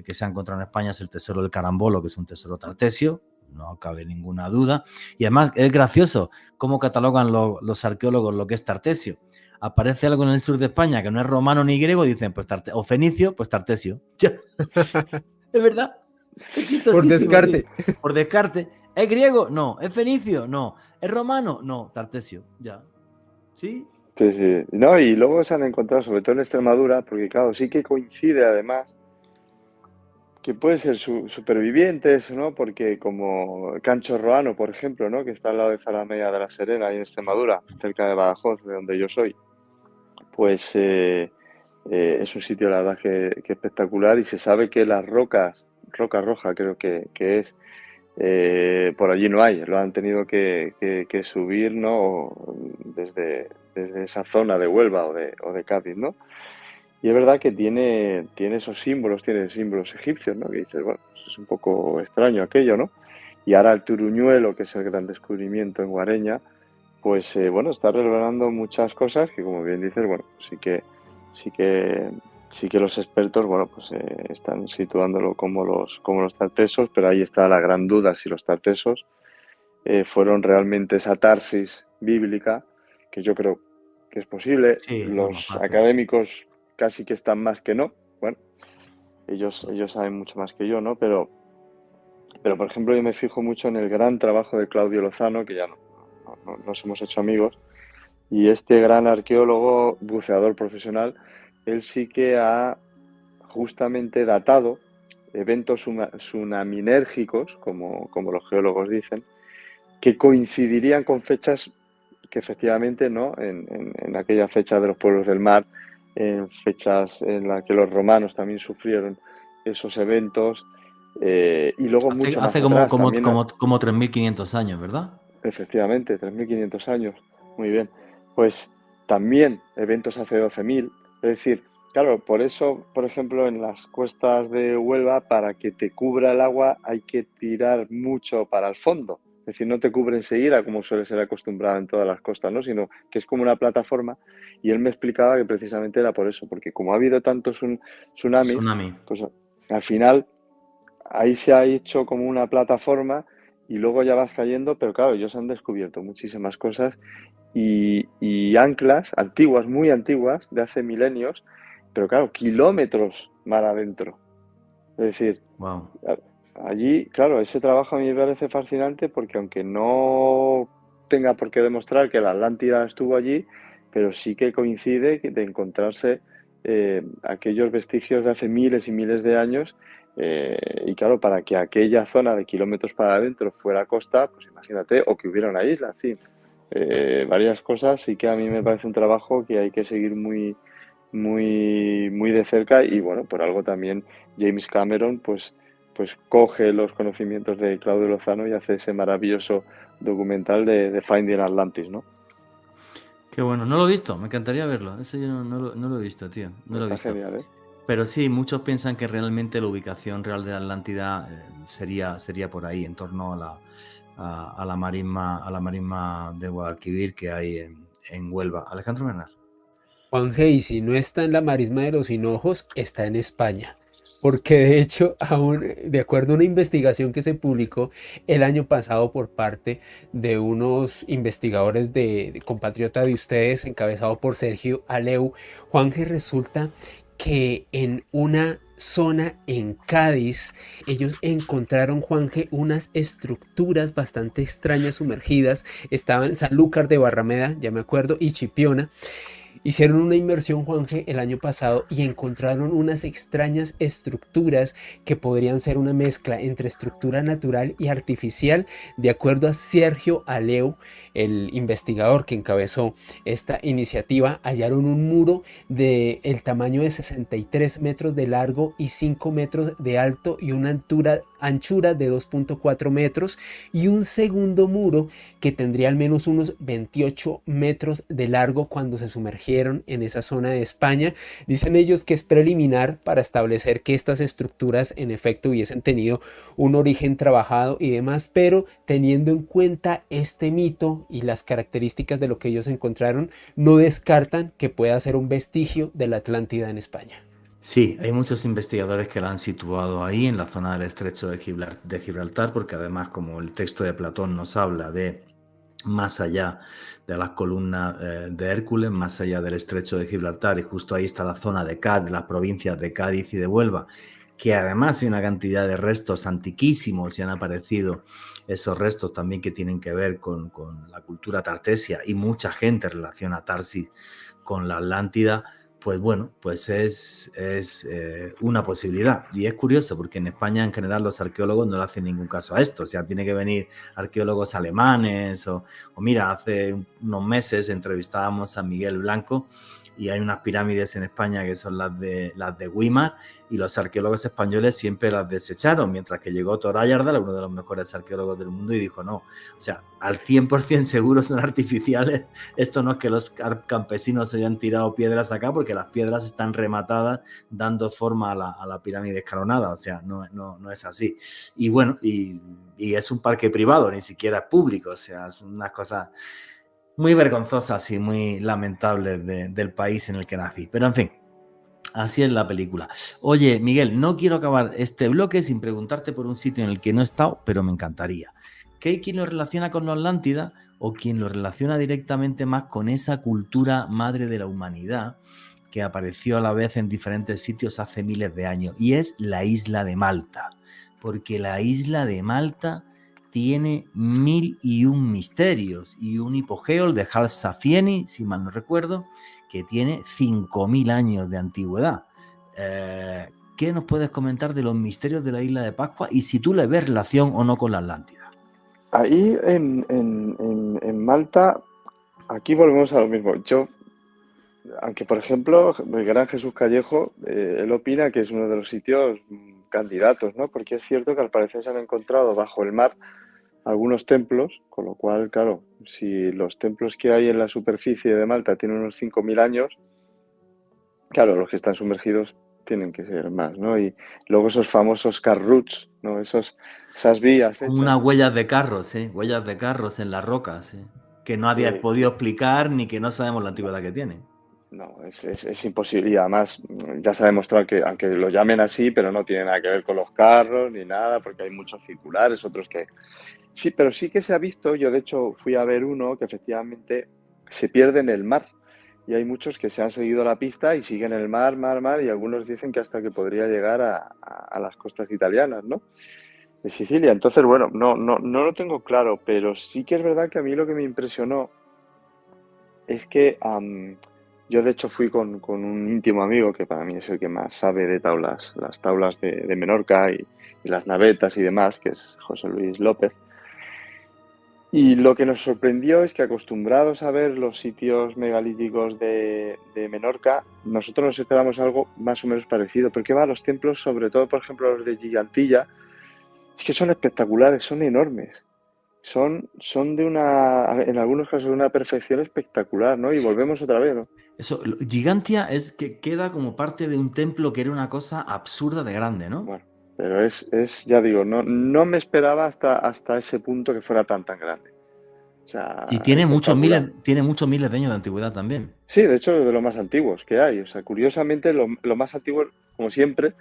que se ha encontrado en España es el tesoro del Carambolo, que es un tesoro tartesio, no cabe ninguna duda. Y además es gracioso cómo catalogan los arqueólogos lo que es tartesio. Aparece algo en el sur de España que no es romano ni griego, dicen, pues o fenicio, pues tartesio. Es verdad. Es Por chistosísimo, tío. descarte. Por descarte. ¿Es griego? No. ¿Es fenicio? No. ¿Es romano? No. Tartesio. Ya. ¿Sí? sí, sí. No, y luego se han encontrado, sobre todo en Extremadura, porque claro, sí que coincide además que puede ser supervivientes, ¿no? Porque como Cancho Roano, por ejemplo, ¿no? Que está al lado de Zalamea de la Serena, ahí en Extremadura, cerca de Badajoz, de donde yo soy, pues es un sitio, la verdad, que espectacular y se sabe que las rocas, Roca Roja creo que es, por allí no hay, lo han tenido que subir, ¿no? Desde esa zona de Huelva o de Cádiz, ¿no? Y es verdad que tiene esos símbolos, tiene símbolos egipcios, ¿no? Que dices, bueno, es un poco extraño aquello, ¿no? Y ahora el Turuñuelo, que es el gran descubrimiento en Guareña, pues bueno, está revelando muchas cosas que, como bien dices, bueno, sí que, sí que los expertos, bueno, pues están situándolo como los tartesos, pero ahí está la gran duda si los tartesos fueron realmente esa tarsis bíblica, que yo creo que es posible. Sí, es lo más Los fácil. académicos casi que están más que no. Bueno, ellos saben mucho más que yo, ¿no? Pero, por ejemplo, yo me fijo mucho en el gran trabajo de Claudio Lozano, que ya no nos hemos hecho amigos, y este gran arqueólogo, buceador profesional, él sí que ha justamente datado eventos tsunaminérgicos, como los geólogos dicen, que coincidirían con fechas que efectivamente, ¿no? En aquella fecha de los pueblos del mar, en fechas en las que los romanos también sufrieron esos eventos, y luego Hace, mucho más hace como, atrás como, también, como, como 3.500 años, ¿verdad? efectivamente, 3.500 años, muy bien. Pues también eventos hace 12.000, es decir, claro, por eso, por ejemplo, en las cuestas de Huelva, para que te cubra el agua hay que tirar mucho para el fondo. Es decir, no te cubre enseguida, como suele ser acostumbrado en todas las costas, ¿no? Sino que es como una plataforma. Y él me explicaba que precisamente era por eso, porque como ha habido tantos tsunamis, Tsunami. pues al final ahí se ha hecho como una plataforma y luego ya vas cayendo, pero claro, ellos han descubierto muchísimas cosas y anclas antiguas, muy antiguas, de hace milenios, pero claro, kilómetros mar adentro. Es decir, Wow. allí, claro, ese trabajo a mí me parece fascinante porque aunque no tenga por qué demostrar que la Atlántida estuvo allí, pero sí que coincide de encontrarse aquellos vestigios de hace miles y miles de años. Y claro, para que aquella zona de kilómetros para adentro fuera costa, pues imagínate, o que hubiera una isla, en fin, varias cosas. Sí que a mí me parece un trabajo que hay que seguir muy de cerca y bueno, por algo también James Cameron pues coge los conocimientos de Claudio Lozano y hace ese maravilloso documental de Finding Atlantis, ¿no? Qué bueno. No lo he visto, me encantaría verlo. Ese yo no lo he visto, tío. No lo he Está visto. genial, ¿eh? Pero sí, muchos piensan que realmente la ubicación real de Atlántida sería por ahí, en torno a la marisma de Guadalquivir que hay en Huelva. Alejandro Bernal. Juan y si no está en la marisma de los Hinojos, está en España. Porque de hecho, aún, de acuerdo a una investigación que se publicó el año pasado por parte de unos investigadores de compatriota de ustedes, encabezado por Sergio Aleu, Juanje, resulta que en una zona en Cádiz, ellos encontraron, Juanje, unas estructuras bastante extrañas sumergidas. Estaban Sanlúcar de Barrameda, ya me acuerdo, y Chipiona. Hicieron una inversión, Juanje, el año pasado y encontraron unas extrañas estructuras que podrían ser una mezcla entre estructura natural y artificial. De acuerdo a Sergio Aleu, el investigador que encabezó esta iniciativa, hallaron un muro del tamaño de 63 metros de largo y 5 metros de alto y una anchura de 2.4 metros y un segundo muro que tendría al menos unos 28 metros de largo cuando se sumergieron en esa zona de España. Dicen ellos que es preliminar para establecer que estas estructuras en efecto hubiesen tenido un origen trabajado y demás, pero teniendo en cuenta este mito y las características de lo que ellos encontraron, no descartan que pueda ser un vestigio de la Atlántida en España. Sí, hay muchos investigadores que la han situado ahí, en la zona del estrecho de Gibraltar, porque además, como el texto de Platón nos habla de más allá de las columnas de Hércules, más allá del estrecho de Gibraltar, y justo ahí está la zona de Cádiz, las provincias de Cádiz y de Huelva, que además hay una cantidad de restos antiquísimos y han aparecido esos restos también que tienen que ver con la cultura tartesia, y mucha gente relaciona Tarsis con la Atlántida. Pues bueno, pues es una posibilidad. Y es curioso porque en España en general los arqueólogos no le hacen ningún caso a esto. O sea, tiene que venir arqueólogos alemanes o mira, hace unos meses entrevistábamos a Miguel Blanco y hay unas pirámides en España que son las de Güímar, y los arqueólogos españoles siempre las desecharon, mientras que llegó Thor Heyerdahl, uno de los mejores arqueólogos del mundo, y dijo no, o sea, al 100% seguro son artificiales, esto no es que los campesinos se hayan tirado piedras acá, porque las piedras están rematadas dando forma a la pirámide escalonada, o sea, no es así. Y bueno, y es un parque privado, ni siquiera es público, o sea, son unas cosas muy vergonzosas y muy lamentables del país en el que nací. Pero en fin, así es la película. Oye, Miguel, no quiero acabar este bloque sin preguntarte por un sitio en el que no he estado, pero me encantaría. ¿Qué hay quien lo relaciona con la Atlántida o quien lo relaciona directamente más con esa cultura madre de la humanidad que apareció a la vez en diferentes sitios hace miles de años? Y es la isla de Malta. Porque la isla de Malta tiene 1001 misterios y un hipogeo, el de Hal Safieni, si mal no recuerdo, que tiene 5000 años de antigüedad. ¿Qué nos puedes comentar de los misterios de la isla de Pascua y si tú le ves relación o no con la Atlántida? Ahí en Malta, aquí volvemos a lo mismo. Yo, aunque por ejemplo, el gran Jesús Callejo, él opina que es uno de los sitios candidatos, ¿no? Porque es cierto que al parecer se han encontrado bajo el mar algunos templos, con lo cual, claro, si los templos que hay en la superficie de Malta tienen unos 5000 años, claro, los que están sumergidos tienen que ser más, ¿no? Y luego esos famosos car routes, ¿no? Esas vías hechas. Unas huellas de carros, huellas de carros en las rocas, que nadie ha podido explicar ni que no sabemos la antigüedad que tienen. No, es imposible. Y además ya se ha demostrado que, aunque lo llamen así, pero no tiene nada que ver con los carros ni nada, porque hay muchos circulares, otros que... Sí, pero sí que se ha visto, yo de hecho fui a ver uno que efectivamente se pierde en el mar. Y hay muchos que se han seguido la pista y siguen el mar, y algunos dicen que hasta que podría llegar a las costas italianas, ¿no? De Sicilia. Entonces, bueno, no lo tengo claro, pero sí que es verdad que a mí lo que me impresionó es que yo de hecho fui con un íntimo amigo que para mí es el que más sabe de tablas, las tablas de Menorca y las navetas y demás, que es José Luis López. Y lo que nos sorprendió es que, acostumbrados a ver los sitios megalíticos de Menorca, nosotros nos esperamos algo más o menos parecido. Porque va, los templos, sobre todo, por ejemplo, los de Gigantilla, es que son espectaculares, son enormes. Son de en algunos casos, de una perfección espectacular, ¿no? Y volvemos otra vez, ¿no? Eso, Gigantia es que queda como parte de un templo que era una cosa absurda de grande, ¿no? Bueno, pero ya digo, no me esperaba hasta ese punto que fuera tan grande. O sea, y tiene muchos espectacular. miles de años de antigüedad también. Sí, de hecho es de los más antiguos que hay. O sea, curiosamente lo más antiguo, como siempre,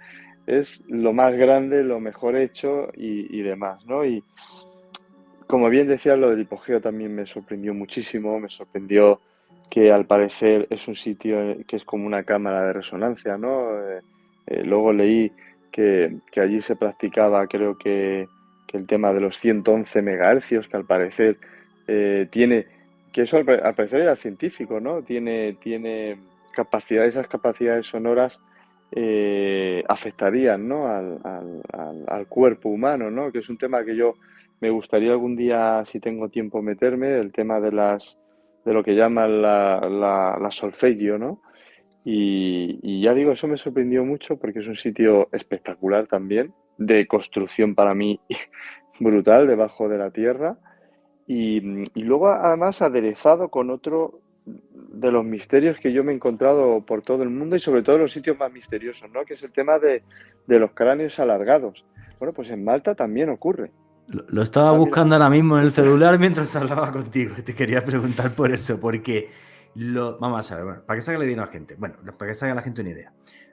es lo más grande, lo mejor hecho y demás, ¿no? Y como bien decías, lo del hipogeo también me sorprendió muchísimo. Me sorprendió que al parecer es un sitio que es como una cámara de resonancia, ¿no? Luego leí que allí se practicaba, creo que el tema de los 111 megahercios, que al parecer tiene, que eso al parecer era científico, ¿no? Tiene esas capacidades sonoras afectarían, ¿no? al cuerpo humano, ¿no? Que es un tema que yo me gustaría algún día, si tengo tiempo, meterme, el tema de lo que llaman la solfeggio, ¿no? Y ya digo, eso me sorprendió mucho porque es un sitio espectacular también, de construcción para mí brutal, debajo de la tierra. Y luego, además, aderezado con otro de los misterios que yo me he encontrado por todo el mundo y sobre todo los sitios más misteriosos, ¿no? Que es el tema de los cráneos alargados. Bueno, pues en Malta también ocurre. Lo estaba buscando ahora mismo en el celular mientras hablaba contigo. Te quería preguntar por eso, porque vamos a ver, bueno, para que se haga la idea a la gente. Bueno, para que se haga la gente una idea.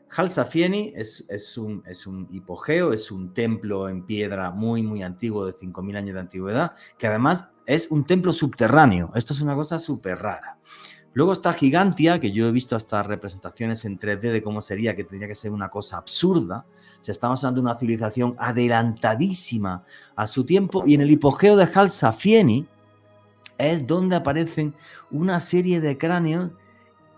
Hal Safieni es un hipogeo, es un templo en piedra muy, muy antiguo, de 5000 años de antigüedad, que además es un templo subterráneo. Esto es una cosa súper rara. Luego está Gigantia, que yo he visto hasta representaciones en 3D de cómo sería, que tendría que ser una cosa absurda. O sea, estamos hablando de una civilización adelantadísima a su tiempo. Y en el hipogeo de Hal Safieni es donde aparecen una serie de cráneos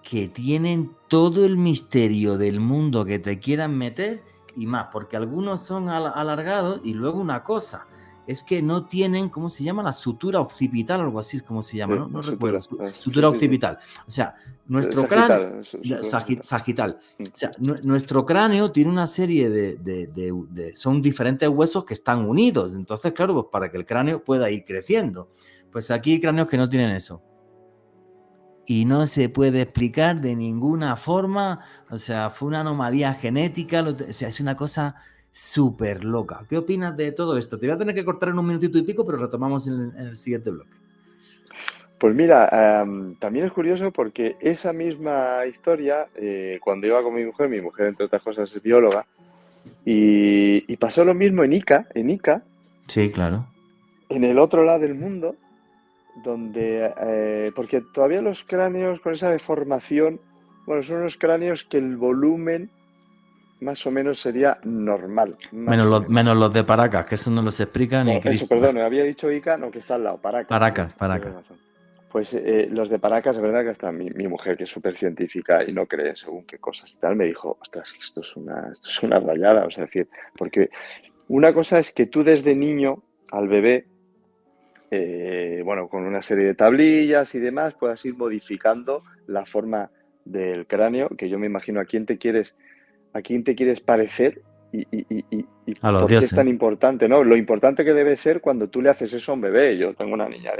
que tienen todo el misterio del mundo que te quieran meter y más, porque algunos son alargados y luego una cosa. es que no tienen, ¿cómo se llama? La sutura occipital, algo así es como se llama, Sí, ¿no? No la recuerdo. sutura. Sutura Sí, sí, sí. occipital. O sea, nuestro cráneo, Sagital, sutura sagital. sagital. Mm. O sea, nuestro cráneo tiene una serie son diferentes huesos que están unidos. Entonces, claro, pues para que el cráneo pueda ir creciendo. Pues aquí hay cráneos que no tienen eso. Y no se puede explicar de ninguna forma. O sea, fue una anomalía genética. O sea, es una cosa súper loca. ¿Qué opinas de todo esto? Te voy a tener que cortar en un minutito y pico, pero retomamos en el siguiente bloque. Pues mira, también es curioso porque esa misma historia, cuando iba con mi mujer entre otras cosas es bióloga, y pasó lo mismo en Ica, Sí, claro. en el otro lado del mundo, donde, porque todavía los cráneos con esa deformación, bueno, son unos cráneos que el volumen más o menos sería normal, más o menos. Menos los de Paracas, que eso no los explica ni Eso, Cristo. perdón, había dicho Ica, no, que está al lado, Paracas, sí, tienes Paracas. razón. Pues los de Paracas, es verdad que hasta mi mujer, que es súper científica y no cree en según qué cosas y tal, me dijo, ostras, esto es una rayada, o sea, es decir, porque una cosa es que tú desde niño al bebé, bueno, con una serie de tablillas y demás, puedas ir modificando la forma del cráneo, que yo me imagino a quién te quieres parecer y A los por qué es dioses. tan importante, ¿no? Lo importante que debe ser cuando tú le haces eso a un bebé. Yo tengo una niña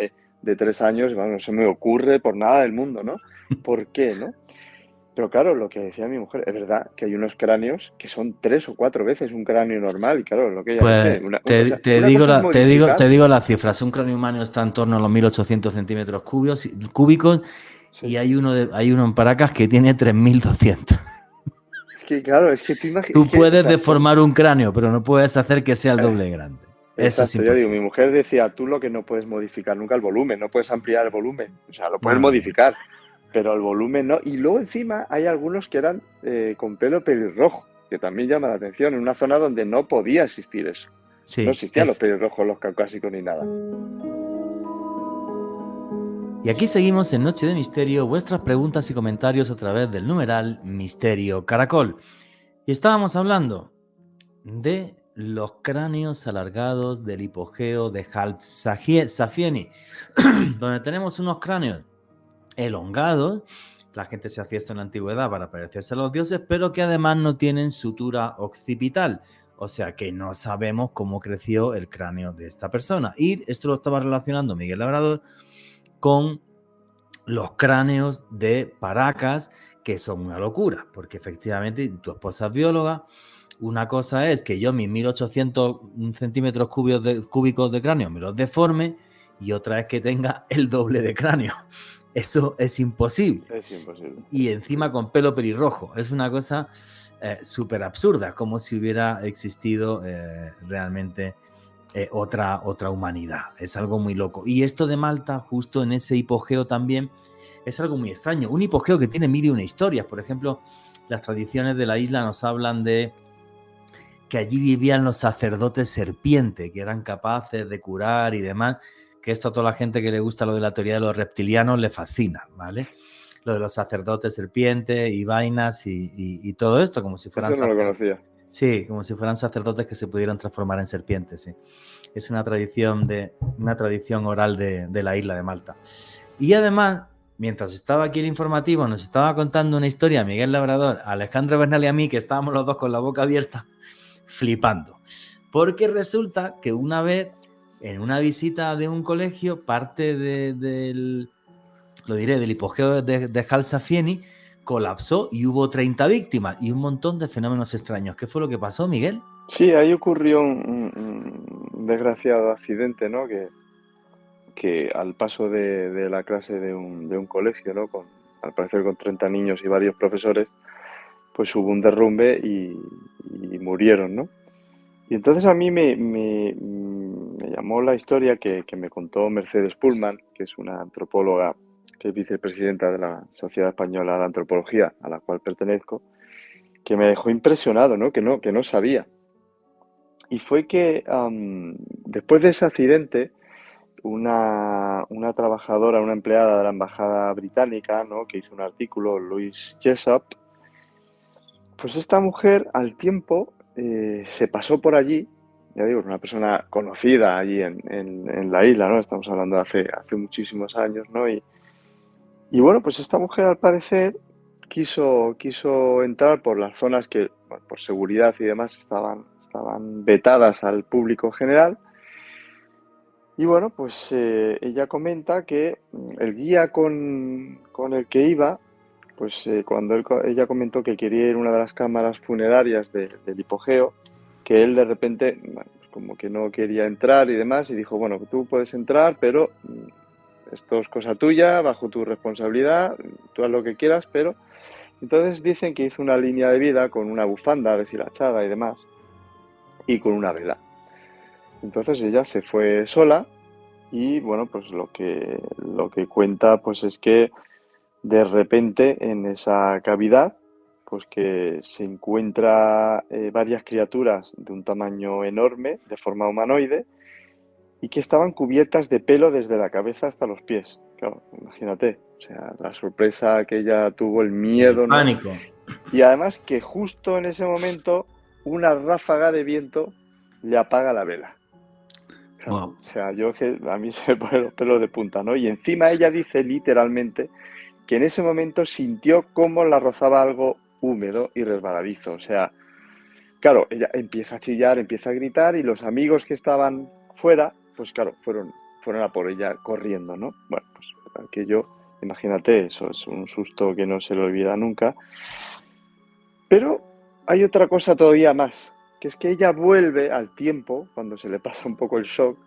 de 3 años, bueno, no se me ocurre por nada del mundo, ¿no? ¿Por qué, no? Pero claro, lo que decía mi mujer, es verdad que hay unos cráneos que son 3 o 4 veces un cráneo normal, y claro, lo que ella dice, Pues o sea, una digo cosa es te modificar, digo las cifras. Un cráneo humano está en torno a los 1800 centímetros cúbicos y sí. hay uno en Paracas que tiene 3200. Es que, claro, es que tú imaginas, Tú puedes deformar un cráneo, pero no puedes hacer que sea el eh, doble grande. Eso es exacto, ya digo, imposible. mi mujer decía, tú lo que no puedes modificar nunca el volumen, no puedes ampliar el volumen, o sea, lo puedes No, no. modificar, pero el volumen no. Y luego encima hay algunos que eran con pelo pelirrojo, que también llama la atención, en una zona donde no podía existir eso. No Sí, existían los pelirrojos, los caucásicos ni nada. Y aquí seguimos en Noche de Misterio, vuestras preguntas y comentarios a través del numeral Misterio Caracol. Y estábamos hablando de los cráneos alargados del hipogeo de Half-Safieni, donde tenemos unos cráneos elongados. La gente se hacía esto en la antigüedad para parecerse a los dioses, pero que además no tienen sutura occipital. O sea que no sabemos cómo creció el cráneo de esta persona. Y esto lo estaba relacionando Miguel Labrador con los cráneos de Paracas, que son una locura, porque efectivamente tu esposa es bióloga. Una cosa es que yo mis 1800 centímetros cúbicos de cráneo me los deforme, y otra es que tenga el doble de cráneo. Eso es imposible. Es imposible. Y encima con pelo pelirrojo. Es una cosa súper absurda, como si hubiera existido realmente otra humanidad. Es algo muy loco. Y esto de Malta, justo en ese hipogeo también, es algo muy extraño. Un hipogeo que tiene mil y una historias. Por ejemplo, las tradiciones de la isla nos hablan de que allí vivían los sacerdotes serpiente, que eran capaces de curar y demás, que esto a toda la gente que le gusta lo de la teoría de los reptilianos le fascina, ¿vale? Lo de los sacerdotes serpiente y vainas y todo esto, como si fueran Eso no lo conocía. Sí, como si fueran sacerdotes que se pudieran transformar en serpientes, sí. Es una tradición oral de la isla de Malta. Y además, mientras estaba aquí el informativo, nos estaba contando una historia Miguel Labrador, Alejandro Bernal y a mí, que estábamos los dos con la boca abierta, flipando. Porque resulta que una vez, en una visita de un colegio, parte del hipogeo de Halsafieni colapsó y hubo 30 víctimas y un montón de fenómenos extraños. ¿Qué fue lo que pasó, Miguel? Sí, ahí ocurrió un desgraciado accidente, ¿no? Que al paso de la clase de un colegio, ¿no? Al parecer con 30 niños y varios profesores, pues hubo un derrumbe y murieron, ¿no? Y entonces a mí me llamó la historia que me contó Mercedes Pullman, que es una antropóloga, que es vicepresidenta de la Sociedad Española de Antropología, a la cual pertenezco, que me dejó impresionado, ¿no? Que no sabía. Y fue que después de ese accidente, una trabajadora, una empleada de la embajada británica, ¿no? Que hizo un artículo, Louise Jessup, pues esta mujer al tiempo se pasó por allí, ya digo, es una persona conocida allí en la isla, ¿no? Estamos hablando de hace muchísimos años, ¿no? Y bueno, pues esta mujer al parecer quiso entrar por las zonas que, bueno, por seguridad y demás, estaban vetadas al público general. Y bueno, pues ella comenta que el guía con el que iba, pues cuando ella comentó que quería ir a una de las cámaras funerarias del hipogeo, que él de repente, bueno, pues como que no quería entrar y demás, y dijo, bueno, tú puedes entrar, pero esto es cosa tuya, bajo tu responsabilidad, tú haz lo que quieras, pero... Entonces dicen que hizo una línea de vida con una bufanda deshilachada y demás, y con una vela. Entonces ella se fue sola y bueno, pues lo que cuenta pues es que de repente en esa cavidad pues que se encuentra varias criaturas de un tamaño enorme, de forma humanoide, y que estaban cubiertas de pelo desde la cabeza hasta los pies. Claro, imagínate, o sea, la sorpresa que ella tuvo, el El miedo, ¿no? pánico. Y además que justo en ese momento una ráfaga de viento le apaga la vela. Claro, Wow. o sea, a mí se me ponen los pelos de punta, ¿no? Y encima ella dice literalmente que en ese momento sintió cómo la rozaba algo húmedo y resbaladizo. O sea, claro, ella empieza a chillar, empieza a gritar y los amigos que estaban fuera, pues claro, fueron a por ella corriendo, ¿no? Bueno, pues aquello, imagínate, eso es un susto que no se le olvida nunca. Pero hay otra cosa todavía más, que es que ella vuelve al tiempo, cuando se le pasa un poco el shock,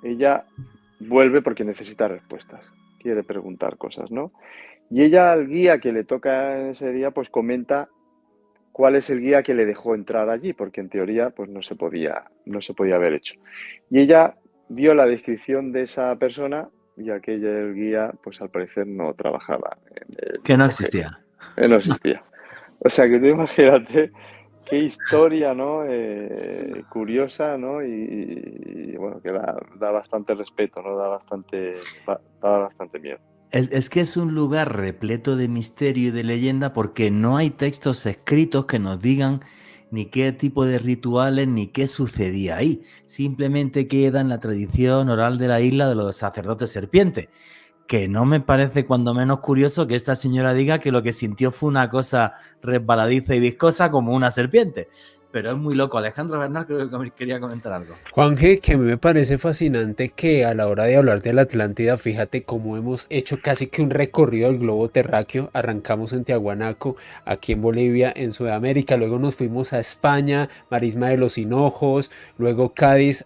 ella vuelve porque necesita respuestas, quiere preguntar cosas, ¿no? Y ella al guía que le toca en ese día, pues comenta cuál es el guía que le dejó entrar allí, porque en teoría pues no se podía haber hecho. Y ella dio la descripción de esa persona y el guía pues al parecer no trabajaba en el Que no hipogeo, existía. no existía. O sea que tú imagínate qué historia, ¿no? Curiosa, ¿no? Y, bueno, que da bastante respeto, ¿no? Da bastante miedo. Es que es un lugar repleto de misterio y de leyenda porque no hay textos escritos que nos digan ni qué tipo de rituales ni qué sucedía ahí. Simplemente queda en la tradición oral de la isla de los sacerdotes serpientes. Que no me parece cuando menos curioso que esta señora diga que lo que sintió fue una cosa resbaladiza y viscosa como una serpiente. Pero es muy loco. Alejandro Bernal creo que quería comentar algo. Juanje, que a mí me parece fascinante que a la hora de hablar de la Atlántida, fíjate cómo hemos hecho casi que un recorrido del globo terráqueo. Arrancamos en Tiahuanaco, aquí en Bolivia, en Sudamérica, luego nos fuimos a España, Marisma de los Hinojos, luego Cádiz,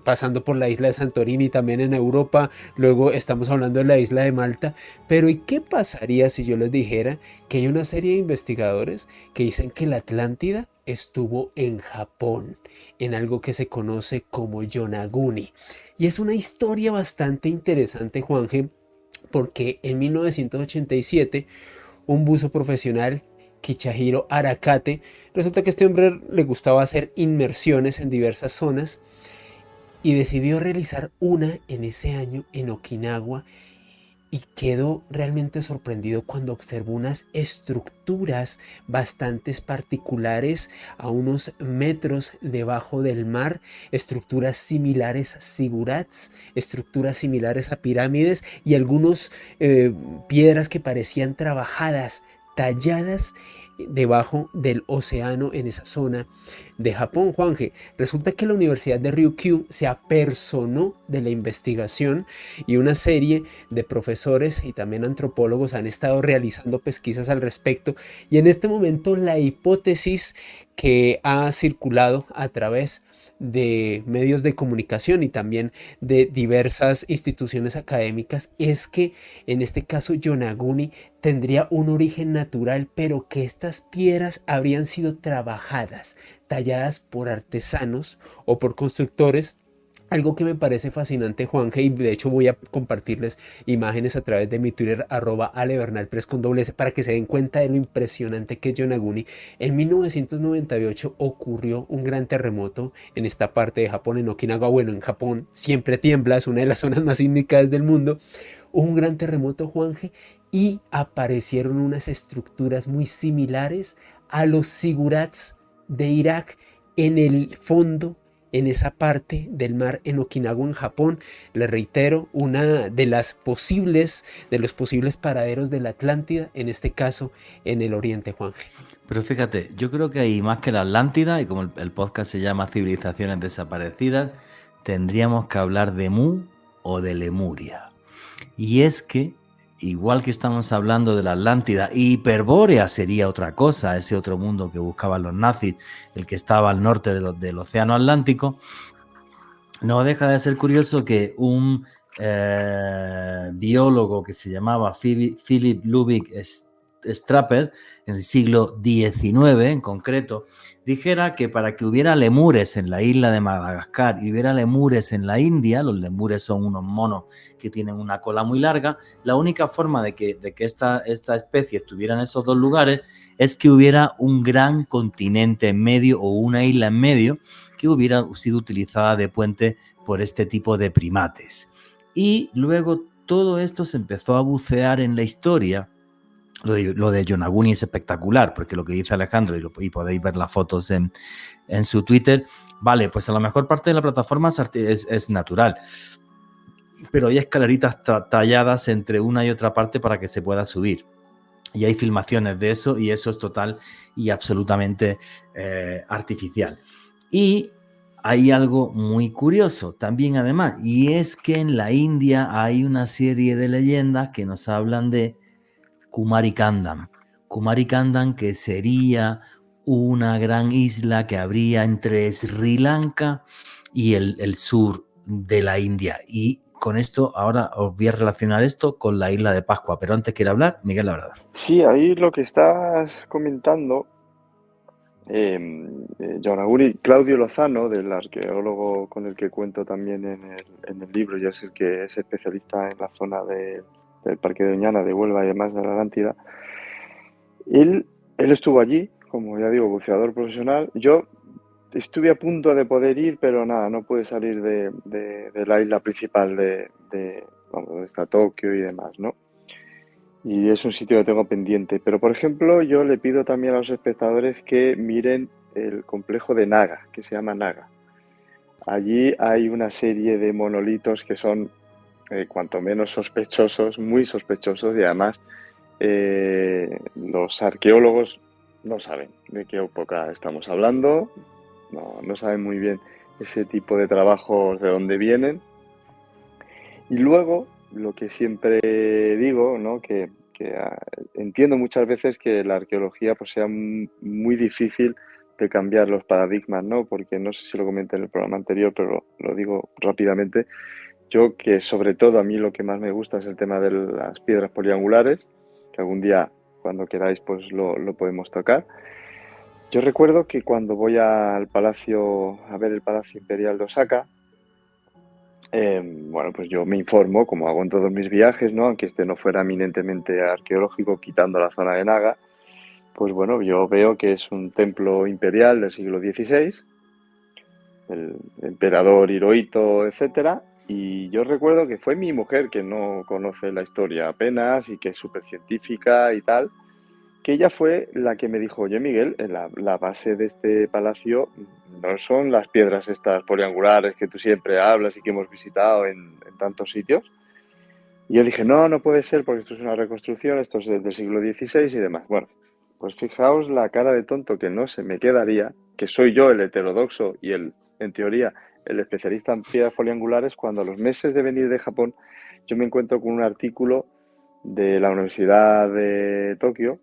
pasando por la isla de Santorini, también en Europa, luego estamos hablando de la isla de Malta. Pero ¿y qué pasaría si yo les dijera que hay una serie de investigadores que dicen que la Atlántida estuvo en Japón, en algo que se conoce como Yonaguni? Y es una historia bastante interesante, Juanje, porque en 1987 un buzo profesional, Kichahiro Arakate, resulta que a este hombre le gustaba hacer inmersiones en diversas zonas y decidió realizar una en ese año en Okinawa, y quedó realmente sorprendido cuando observó unas estructuras bastante particulares a unos metros debajo del mar, estructuras similares a zigurats, estructuras similares a pirámides y algunas piedras que parecían trabajadas, talladas debajo del océano en esa zona de Japón, Juanje. Resulta que la Universidad de Ryukyu se apersonó de la investigación y una serie de profesores y también antropólogos han estado realizando pesquisas al respecto, y en este momento la hipótesis que ha circulado a través de medios de comunicación y también de diversas instituciones académicas es que en este caso Yonaguni tendría un origen natural, pero que estas piedras habrían sido trabajadas, talladas por artesanos o por constructores. Algo que me parece fascinante, Juanje, y de hecho voy a compartirles imágenes a través de mi Twitter, @alebernalpress con doble S, para que se den cuenta de lo impresionante que es Yonaguni. En 1998 ocurrió un gran terremoto en esta parte de Japón, en Okinawa. Bueno, en Japón siempre tiembla, es una de las zonas más sísmicas del mundo. Hubo un gran terremoto, Juanje, y aparecieron unas estructuras muy similares a los zigurats de Irak en el fondo en esa parte del mar en Okinawa, en Japón. Le reitero, una de los posibles paraderos de la Atlántida, en este caso en el Oriente, Juanje. Pero fíjate, yo creo que hay más que la Atlántida, y como el podcast se llama Civilizaciones Desaparecidas, tendríamos que hablar de Mu o de Lemuria. Y es que, igual que estamos hablando de la Atlántida, Hiperbórea sería otra cosa, ese otro mundo que buscaban los nazis, el que estaba al norte del Océano Atlántico, no deja de ser curioso que un biólogo que se llamaba Philip Ludwig Strapper, en el siglo XIX en concreto, dijera que para que hubiera lemures en la isla de Madagascar y hubiera lemures en la India, los lemures son unos monos que tienen una cola muy larga, la única forma de que esta especie estuviera en esos dos lugares es que hubiera un gran continente en medio o una isla en medio que hubiera sido utilizada de puente por este tipo de primates. Y luego todo esto se empezó a bucear en la historia. Lo de Yonaguni es espectacular, porque lo que dice Alejandro, y podéis ver las fotos en su Twitter, vale, pues a lo mejor parte de la plataforma es natural, pero hay escaleritas talladas entre una y otra parte para que se pueda subir. Y hay filmaciones de eso, y eso es total y absolutamente artificial. Y hay algo muy curioso también, además, y es que en la India hay una serie de leyendas que nos hablan de Kumari Kandam. Kumari Kandam, que sería una gran isla que habría entre Sri Lanka y el sur de la India. Y con esto, ahora os voy a relacionar esto con la isla de Pascua. Pero antes quiere hablar Miguel Labrador. Sí, ahí lo que estás comentando, Yonaguni, Claudio Lozano, del arqueólogo con el que cuento también en el libro, y es el que es especialista en la zona del Parque de Doñana, de Huelva y demás de la Atlántida. Él estuvo allí, como ya digo, buceador profesional. Yo estuve a punto de poder ir, pero nada, no pude salir de la isla principal vamos, donde está Tokio y demás, ¿no? Y es un sitio que tengo pendiente. Pero, por ejemplo, yo le pido también a los espectadores que miren el complejo de Naga, que se llama Naga. Allí hay una serie de monolitos que son cuanto menos sospechosos, muy sospechosos, y además los arqueólogos no saben de qué época estamos hablando, no saben muy bien ese tipo de trabajos de dónde vienen. Y luego, lo que siempre digo, ¿no? que entiendo muchas veces que la arqueología pues, sea muy difícil de cambiar los paradigmas, ¿no? Porque no sé si lo comenté en el programa anterior, pero lo digo rápidamente. Yo que sobre todo a mí lo que más me gusta es el tema de las piedras poliangulares, que algún día cuando queráis pues lo podemos tocar. Yo recuerdo que cuando voy al palacio, a ver el Palacio Imperial de Osaka, bueno, pues yo me informo, como hago en todos mis viajes, ¿no? Aunque este no fuera eminentemente arqueológico, quitando la zona de Naga, pues bueno, yo veo que es un templo imperial del siglo XVI, el emperador Hirohito, etcétera, y yo recuerdo que fue mi mujer, que no conoce la historia apenas y que es súper científica y tal, que ella fue la que me dijo, oye Miguel, la base de este palacio no son las piedras estas poliangulares que tú siempre hablas y que hemos visitado en tantos sitios. Y yo dije, no puede ser porque esto es una reconstrucción, esto es del siglo XVI y demás. Bueno, pues fijaos la cara de tonto que no se me quedaría, que soy yo el heterodoxo y en teoría, el especialista en piedras poliangulares, cuando a los meses de venir de Japón yo me encuentro con un artículo de la Universidad de Tokio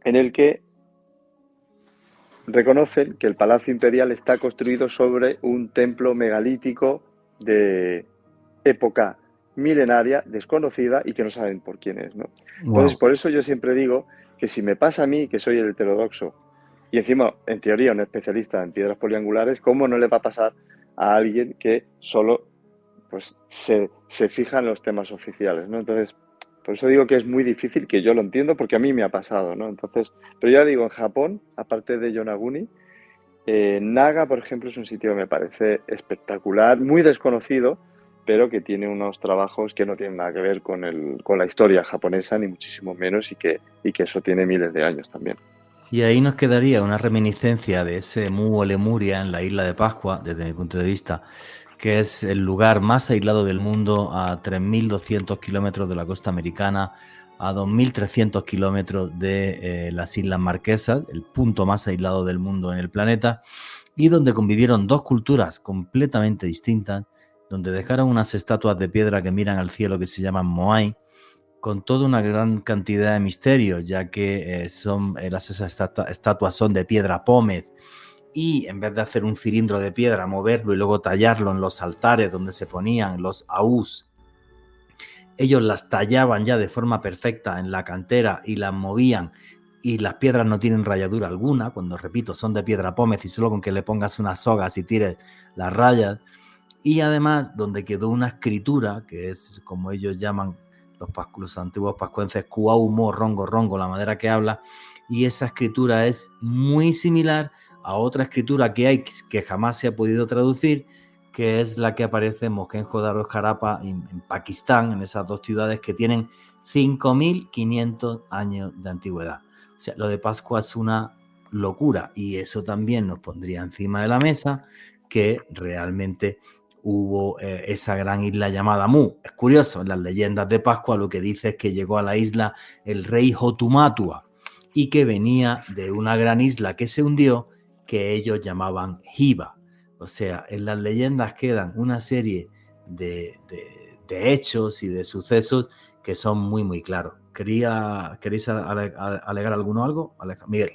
en el que reconocen que el Palacio Imperial está construido sobre un templo megalítico de época milenaria, desconocida y que no saben por quién es, ¿no? Entonces, por eso yo siempre digo que si me pasa a mí, que soy el heterodoxo, y encima, en teoría, un especialista en piedras poliangulares, ¿cómo no le va a pasar a alguien que solo pues, se fija en los temas oficiales, ¿no? Entonces, por eso digo que es muy difícil, que yo lo entiendo, porque a mí me ha pasado, ¿no? Entonces, pero ya digo, en Japón, aparte de Yonaguni, Naga, por ejemplo, es un sitio que me parece espectacular, muy desconocido, pero que tiene unos trabajos que no tienen nada que ver con la historia japonesa, ni muchísimo menos, y que eso tiene miles de años también. Y ahí nos quedaría una reminiscencia de ese Mu o Lemuria en la isla de Pascua, desde mi punto de vista, que es el lugar más aislado del mundo, a 3.200 kilómetros de la costa americana, a 2.300 kilómetros de las Islas Marquesas, el punto más aislado del mundo en el planeta, y donde convivieron dos culturas completamente distintas, donde dejaron unas estatuas de piedra que miran al cielo que se llaman Moai, con toda una gran cantidad de misterios, ya que esas estatuas son de piedra pómez, y en vez de hacer un cilindro de piedra, moverlo y luego tallarlo en los altares donde se ponían los aús, ellos las tallaban ya de forma perfecta en la cantera y las movían, y las piedras no tienen rayadura alguna, cuando repito, son de piedra pómez y solo con que le pongas unas sogas y tires las rayas. Y además donde quedó una escritura, que es como ellos llaman los antiguos pascuenses, Cuaumo, Rongo, Rongo, la madera que habla, y esa escritura es muy similar a otra escritura que hay que jamás se ha podido traducir, que es la que aparece en Mohenjo-Daro y Jarapa en Pakistán, en esas dos ciudades que tienen 5.500 años de antigüedad. O sea, lo de Pascua es una locura, y eso también nos pondría encima de la mesa que realmente hubo esa gran isla llamada Mu. Es curioso, en las leyendas de Pascua lo que dice es que llegó a la isla el rey Hotumatua y que venía de una gran isla que se hundió, que ellos llamaban Hiva. O sea, en las leyendas quedan una serie de hechos y de sucesos que son muy, muy claros. ¿Queréis alegar alguno algo? Miguel.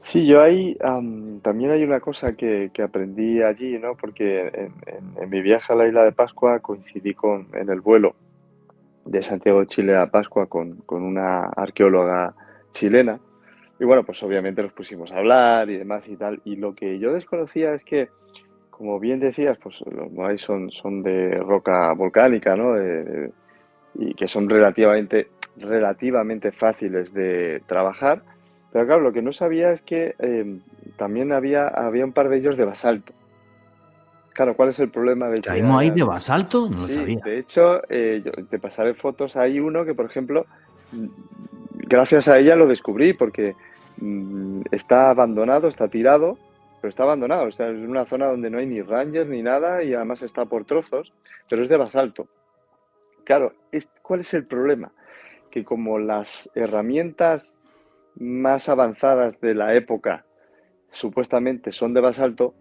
Sí, yo ahí también hay una cosa que aprendí allí, ¿no? Porque en mi viaje a la isla de Pascua coincidí en el vuelo de Santiago de Chile a Pascua con una arqueóloga chilena. Y bueno, pues obviamente nos pusimos a hablar y demás y tal. Y lo que yo desconocía es que, como bien decías, pues los moais son de roca volcánica, ¿no? Y que son relativamente fáciles de trabajar. Pero claro, lo que no sabía es que también había un par de ellos de basalto. Claro, ¿cuál es el problema de que ¿Traímos ahí de hayan? basalto? No lo Sí, sabía. de hecho, yo te pasaré fotos. Hay uno que, por ejemplo, mm, gracias a ella lo descubrí porque está abandonado, está tirado, pero está abandonado. O sea, es una zona donde no hay ni rangers ni nada y además está por trozos, pero es de basalto. Claro, ¿cuál es el problema? Que como las herramientas más avanzadas de la época supuestamente son de basalto,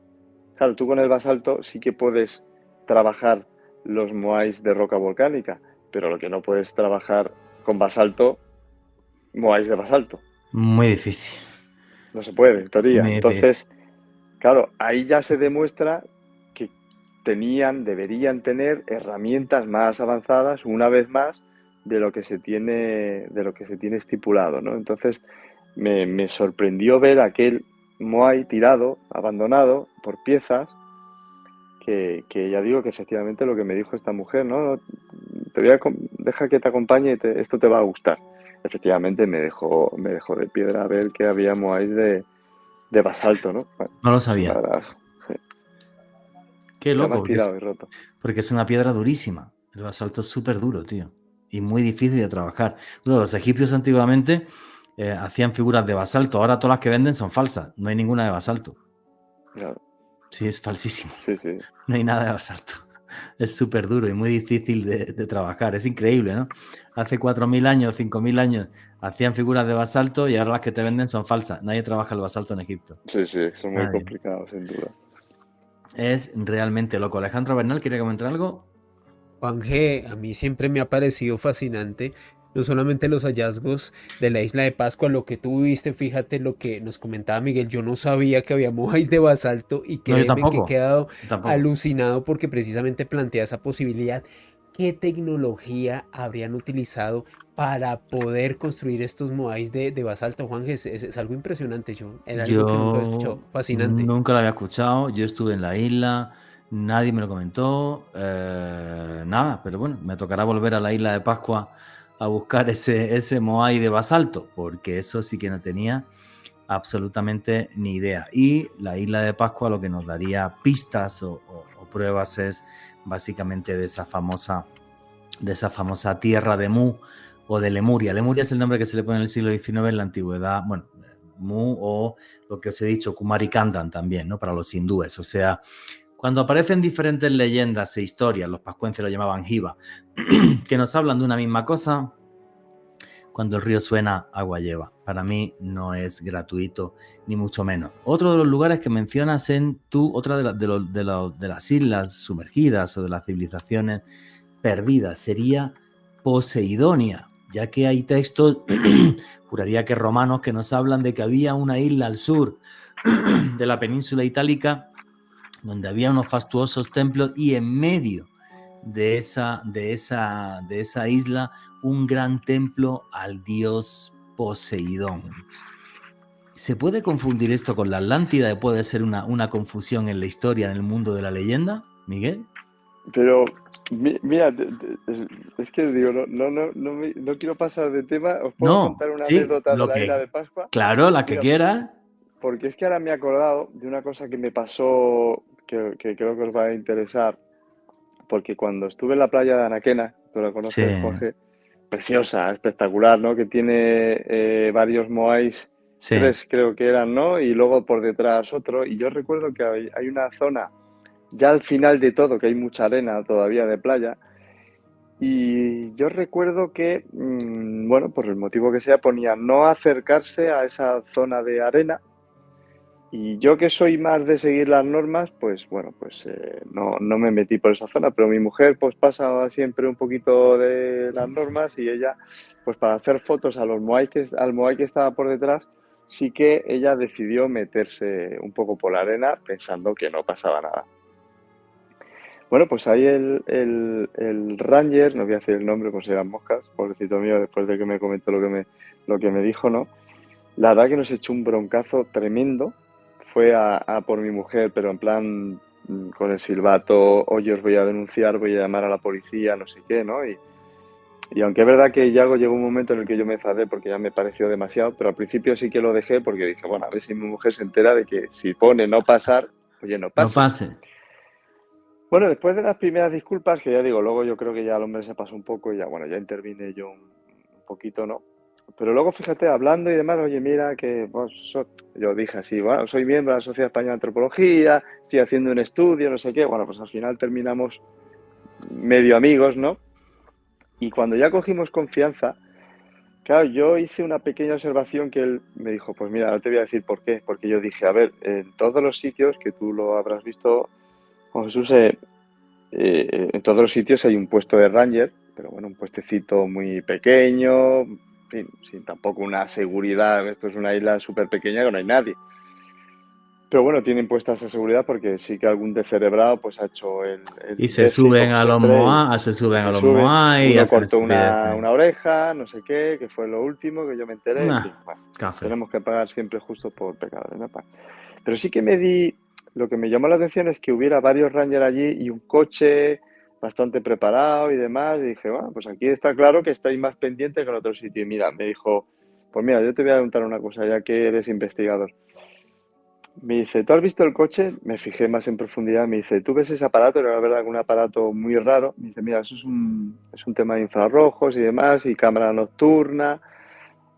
claro, tú con el basalto sí que puedes trabajar los moais de roca volcánica, pero lo que no puedes trabajar con basalto, moais de basalto. Muy difícil. No se puede, en teoría. Muy difícil. Entonces, claro, ahí ya se demuestra que deberían tener herramientas más avanzadas, una vez más, de lo que se tiene estipulado, ¿no? Entonces, me sorprendió ver aquel Moai tirado, abandonado por piezas, que ya digo que efectivamente lo que me dijo esta mujer, ¿no? Deja que te acompañe, esto te va a gustar. Efectivamente me dejó de piedra ver que había Moais de basalto, ¿no? Bueno, No lo una sabía. de las, sí. Qué Y loco, además tirado y roto. porque es una piedra durísima. El basalto es súper duro, tío. Y muy difícil de trabajar. Bueno, los egipcios antiguamente hacían figuras de basalto. Ahora todas las que venden son falsas. No hay ninguna de basalto. Claro. Sí, es falsísimo. Sí, sí. No hay nada de basalto. Es súper duro y muy difícil de trabajar. Es increíble, ¿no? Hace 4.000 años, 5.000 años hacían figuras de basalto y ahora las que te venden son falsas. Nadie trabaja el basalto en Egipto. Sí, sí, son muy Nadie. complicados, sin duda. Es realmente loco. Alejandro Bernal, ¿quiere comentar algo? Juan G, a mí siempre me ha parecido fascinante, no solamente los hallazgos de la isla de Pascua, lo que tú viste, fíjate lo que nos comentaba Miguel, yo no sabía que había mojáis de basalto y No, yo créeme que he tampoco. quedado Yo tampoco. alucinado porque precisamente plantea esa posibilidad. ¿Qué tecnología habrían utilizado para poder construir estos moáis de basalto, Juan G? Es algo impresionante, era algo que nunca había escuchado, Yo fascinante. nunca lo había escuchado. Yo estuve en la isla, nadie me lo comentó, nada. Pero bueno, me tocará volver a la isla de Pascua a buscar ese Moai de basalto, porque eso sí que no tenía absolutamente ni idea. Y la isla de Pascua lo que nos daría pistas o pruebas es básicamente de esa famosa tierra de Mu o de Lemuria. Lemuria es el nombre que se le pone en el siglo XIX en la antigüedad, bueno, Mu o lo que os he dicho, Kumarikandan también, ¿no? Para los hindúes. O sea, cuando aparecen diferentes leyendas e historias, los pascuenses lo llamaban jiva, que nos hablan de una misma cosa, cuando el río suena, agua lleva. Para mí no es gratuito, ni mucho menos. Otro de los lugares que mencionas otra de las islas sumergidas o de las civilizaciones perdidas sería Poseidonia, ya que hay textos, juraría que romanos, que nos hablan de que había una isla al sur de la península itálica donde había unos fastuosos templos y en medio de esa isla un gran templo al dios Poseidón. ¿Se puede confundir esto con la Atlántida? ¿Puede ser una confusión en la historia, en el mundo de la leyenda, Miguel? Pero, mira, es que digo, no quiero pasar de tema. ¿Os puedo contar una anécdota de la isla de Pascua? Claro, la que quieras. Porque es que ahora me he acordado de una cosa que me pasó que creo que os va a interesar. Porque cuando estuve en la playa de Anaquena, tú la conoces, sí. Jorge, preciosa, espectacular, ¿no? Que tiene varios moais, sí. 3 creo que eran, ¿no? Y luego por detrás otro. Y yo recuerdo que hay una zona, ya al final de todo, que hay mucha arena todavía de playa. Y yo recuerdo que, bueno, por el motivo que sea, ponía no acercarse a esa zona de arena. Y yo, que soy más de seguir las normas, pues bueno, pues no me metí por esa zona, pero mi mujer pues pasaba siempre un poquito de las normas y ella, pues para hacer fotos al moai que estaba por detrás, sí que ella decidió meterse un poco por la arena pensando que no pasaba nada. Bueno, pues ahí el ranger, no voy a decir el nombre por si eran moscas, pobrecito mío, después de que me comentó lo que me dijo, ¿no? La verdad que nos echó un broncazo tremendo. Fue a por mi mujer, pero en plan con el silbato, oye, os voy a denunciar, voy a llamar a la policía, no sé qué, ¿no? Y aunque es verdad que ya llegó un momento en el que yo me enfadé porque ya me pareció demasiado, pero al principio sí que lo dejé porque dije, bueno, a ver si mi mujer se entera de que si pone no pasar, oye, no pase. No pase. Bueno, después de las primeras disculpas, que ya digo, luego yo creo que ya el hombre se pasó un poco y ya, bueno, ya intervine yo un poquito, ¿no? Pero luego, fíjate, hablando y demás, oye, mira, que pues, yo dije así, bueno, soy miembro de la Sociedad Española de Antropología, estoy haciendo un estudio, no sé qué. Bueno, pues al final terminamos medio amigos, ¿no? Y cuando ya cogimos confianza, claro, yo hice una pequeña observación que él me dijo, pues mira, no te voy a decir por qué, porque yo dije, a ver, en todos los sitios, que tú lo habrás visto, Juan Jesús, en todos los sitios hay un puesto de ranger, pero bueno, un puestecito muy pequeño, sin tampoco una seguridad. Esto es una isla súper pequeña que no hay nadie. Pero bueno, tienen puesta esa seguridad porque sí que algún descerebrado pues ha hecho el y se suben a los moais, uno cortó una oreja, no sé qué, que fue lo último que yo me enteré. En fin, bueno, tenemos que pagar siempre justo por pecadores, ¿no? Pero sí que lo que me llamó la atención es que hubiera varios rangers allí y un coche bastante preparado y demás, y dije, bueno, pues aquí está claro que estáis más pendientes que en otro sitio. Y mira, me dijo, pues mira, yo te voy a preguntar una cosa, ya que eres investigador. Me dice, ¿tú has visto el coche? Me fijé más en profundidad, me dice, ¿tú ves ese aparato? Era la verdad un aparato muy raro. Me dice, mira, eso es un tema de infrarrojos y demás, y cámara nocturna.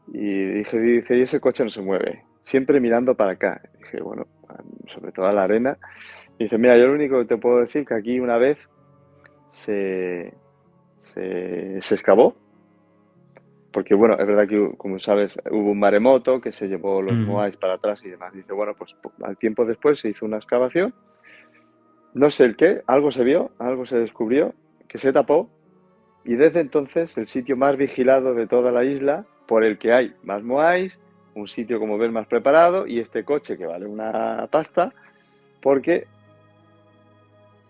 Y dice, y ese coche no se mueve, siempre mirando para acá. Y dije, bueno, sobre todo a la arena. Y dice, mira, yo lo único que te puedo decir que aquí una vez se excavó, porque bueno, es verdad que, como sabes, hubo un maremoto que se llevó los moais para atrás y demás. Dice, bueno, pues al tiempo después se hizo una excavación, no sé el qué, algo se vio, algo se descubrió, que se tapó, y desde entonces el sitio más vigilado de toda la isla, por el que hay más moais, un sitio, como ves, más preparado, y este coche que vale una pasta, porque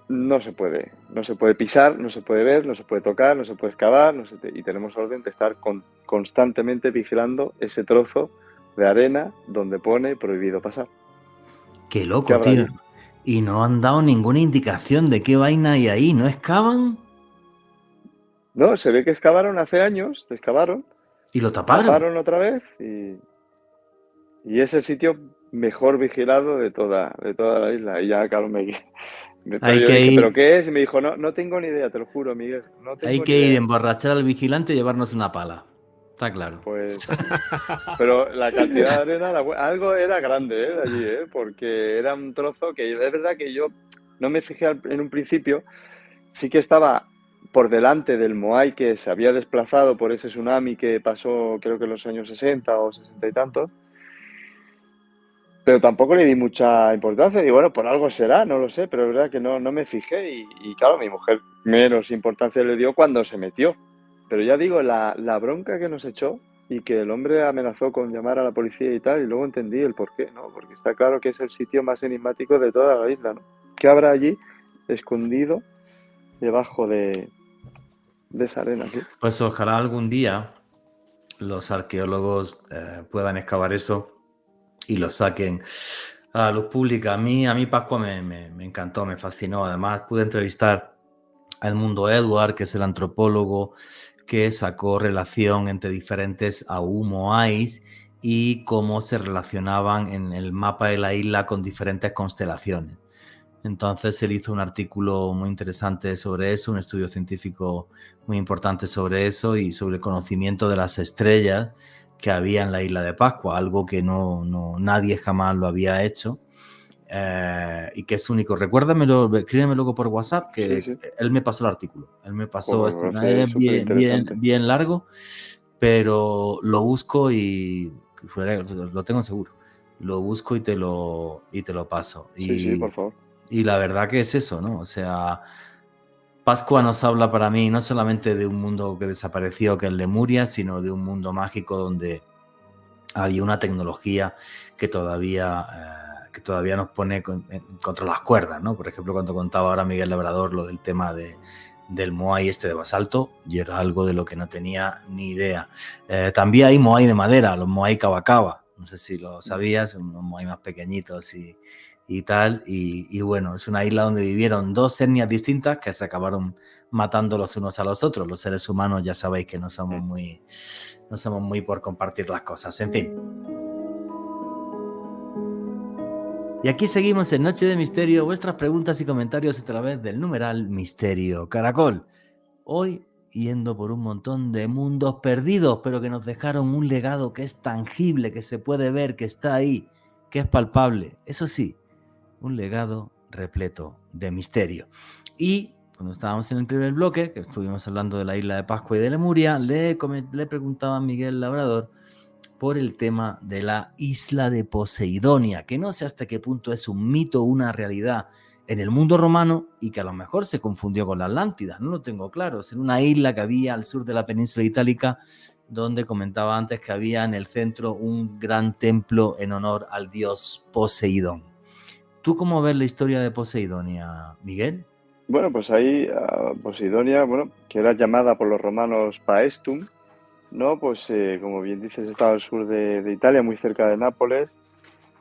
no se puede pisar, no se puede ver, no se puede tocar, no se puede excavar, y tenemos orden de estar constantemente vigilando ese trozo de arena donde pone prohibido pasar. Qué loco, tío. Allí? Y no han dado ninguna indicación de qué vaina hay ahí, ¿no excavan? No, se ve que excavaron hace años, excavaron. ¿Y lo taparon? Taparon otra vez y es el sitio mejor vigilado de toda la isla. Y ya, claro, ¿pero qué es? Y me dijo, no tengo ni idea, te lo juro, Miguel. No tengo hay que ir, emborrachar al vigilante y llevarnos una pala. Está claro. Pues, pero la cantidad de arena, algo era grande, de allí, porque era un trozo que es verdad que yo no me fijé en un principio, sí que estaba por delante del Moai que se había desplazado por ese tsunami que pasó creo que en los años 60 o 60 y tantos, pero tampoco le di mucha importancia. Y bueno, por algo será, no lo sé, pero es verdad que no me fijé y claro, mi mujer menos importancia le dio cuando se metió. Pero ya digo, la bronca que nos echó y que el hombre amenazó con llamar a la policía y tal, y luego entendí el por qué, ¿no? Porque está claro que es el sitio más enigmático de toda la isla, ¿no? ¿Qué habrá allí escondido debajo de esa arena, sí? Pues ojalá algún día los arqueólogos puedan excavar eso y lo saquen a luz pública. A mí Pascua me encantó, me fascinó. Además, pude entrevistar a Edmundo Edward, que es el antropólogo que sacó relación entre diferentes Moais y cómo se relacionaban en el mapa de la isla con diferentes constelaciones. Entonces él hizo un artículo muy interesante sobre eso, un estudio científico muy importante sobre eso y sobre el conocimiento de las estrellas que había en la isla de Pascua, algo que nadie jamás lo había hecho y que es único. Recuérdamelo, escríbeme luego por WhatsApp Sí, que sí. él me pasó el artículo. Él me pasó Joder, esto, me parece es súper bien, interesante. bien largo, pero lo busco y lo tengo seguro. Lo busco y te lo paso. Sí, sí, por favor. Y la verdad que es eso, ¿no? O sea, Pascua nos habla para mí no solamente de un mundo que desapareció, que es Lemuria, sino de un mundo mágico donde había una tecnología que todavía nos pone contra las cuerdas, ¿no? Por ejemplo, cuando contaba ahora Miguel Labrador lo del tema del Moai este de basalto, y era algo de lo que no tenía ni idea. También hay Moai de madera, los Moai Cava, no sé si lo sabías, unos Moai más pequeñitos y tal, y bueno, es una isla donde vivieron dos etnias distintas que se acabaron matando los unos a los otros. Los seres humanos ya sabéis que no somos muy por compartir las cosas, en fin. Y aquí seguimos en Noche de Misterio, vuestras preguntas y comentarios a través del numeral Misterio Caracol. Hoy yendo por un montón de mundos perdidos, pero que nos dejaron un legado que es tangible, que se puede ver, que está ahí, que es palpable. Eso sí, un legado repleto de misterio. Y cuando estábamos en el primer bloque, que estuvimos hablando de la isla de Pascua y de Lemuria, le preguntaba a Miguel Labrador por el tema de la isla de Poseidonia, que no sé hasta qué punto es un mito o una realidad en el mundo romano y que a lo mejor se confundió con la Atlántida, no lo tengo claro. Es en una isla que había al sur de la península itálica, donde comentaba antes que había en el centro un gran templo en honor al dios Poseidón. ¿Tú cómo ves la historia de Poseidonia, Miguel? Bueno, pues ahí Posidonia, bueno, que era llamada por los romanos Paestum, ¿no? Pues como bien dices, estaba al sur de Italia, muy cerca de Nápoles,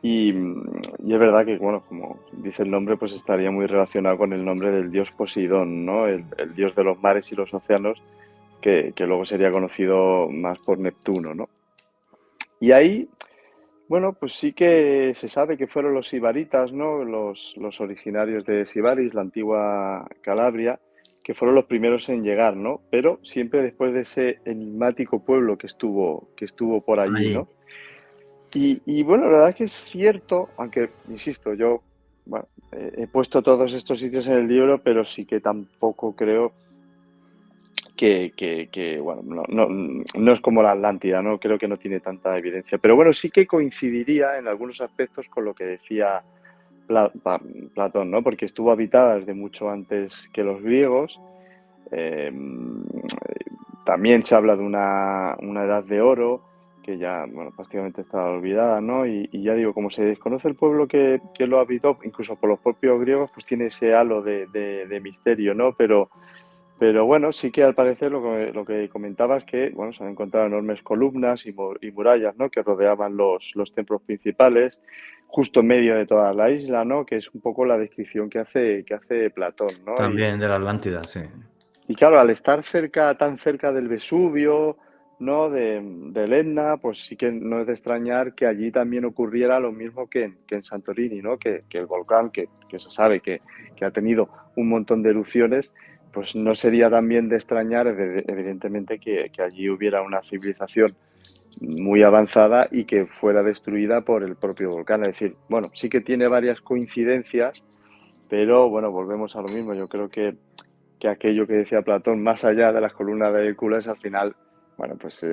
y es verdad que, bueno, como dice el nombre, pues estaría muy relacionado con el nombre del dios Poseidón, ¿no? El dios de los mares y los océanos, que luego sería conocido más por Neptuno, ¿no? Y ahí, bueno, pues sí que se sabe que fueron los sibaritas, ¿no? Los originarios de Sibaris, la antigua Calabria, que fueron los primeros en llegar, ¿no? Pero siempre después de ese enigmático pueblo que estuvo por allí, Ahí. ¿no? Y bueno, la verdad es que es cierto, aunque, insisto, yo bueno, he puesto todos estos sitios en el libro, pero sí que tampoco creo bueno, no es como la Atlántida, ¿no? Creo que no tiene tanta evidencia. Pero bueno, sí que coincidiría en algunos aspectos con lo que decía Platón, ¿no? Porque estuvo habitada desde mucho antes que los griegos. Eh, También se habla de una edad de oro que ya, bueno, prácticamente está olvidada, ¿no? Y ya digo, como se desconoce el pueblo que lo habitó, incluso por los propios griegos, pues tiene ese halo de misterio, ¿no? Pero bueno, sí que al parecer lo que comentabas que, bueno, se han encontrado enormes columnas y murallas, ¿no? Que rodeaban los templos principales, justo en medio de toda la isla, ¿no? Que es un poco la descripción que hace Platón, ¿no? También de la Atlántida, sí. Y claro, al estar tan cerca del Vesubio, ¿no? Del Etna, pues sí que no es de extrañar que allí también ocurriera lo mismo que en Santorini, ¿no? Que el volcán, que se sabe que ha tenido un montón de erupciones, pues no sería también de extrañar, evidentemente, que allí hubiera una civilización muy avanzada y que fuera destruida por el propio volcán. Es decir, bueno, sí que tiene varias coincidencias, pero bueno, volvemos a lo mismo. Yo creo que aquello que decía Platón, más allá de las columnas de Hércules, al final, bueno, pues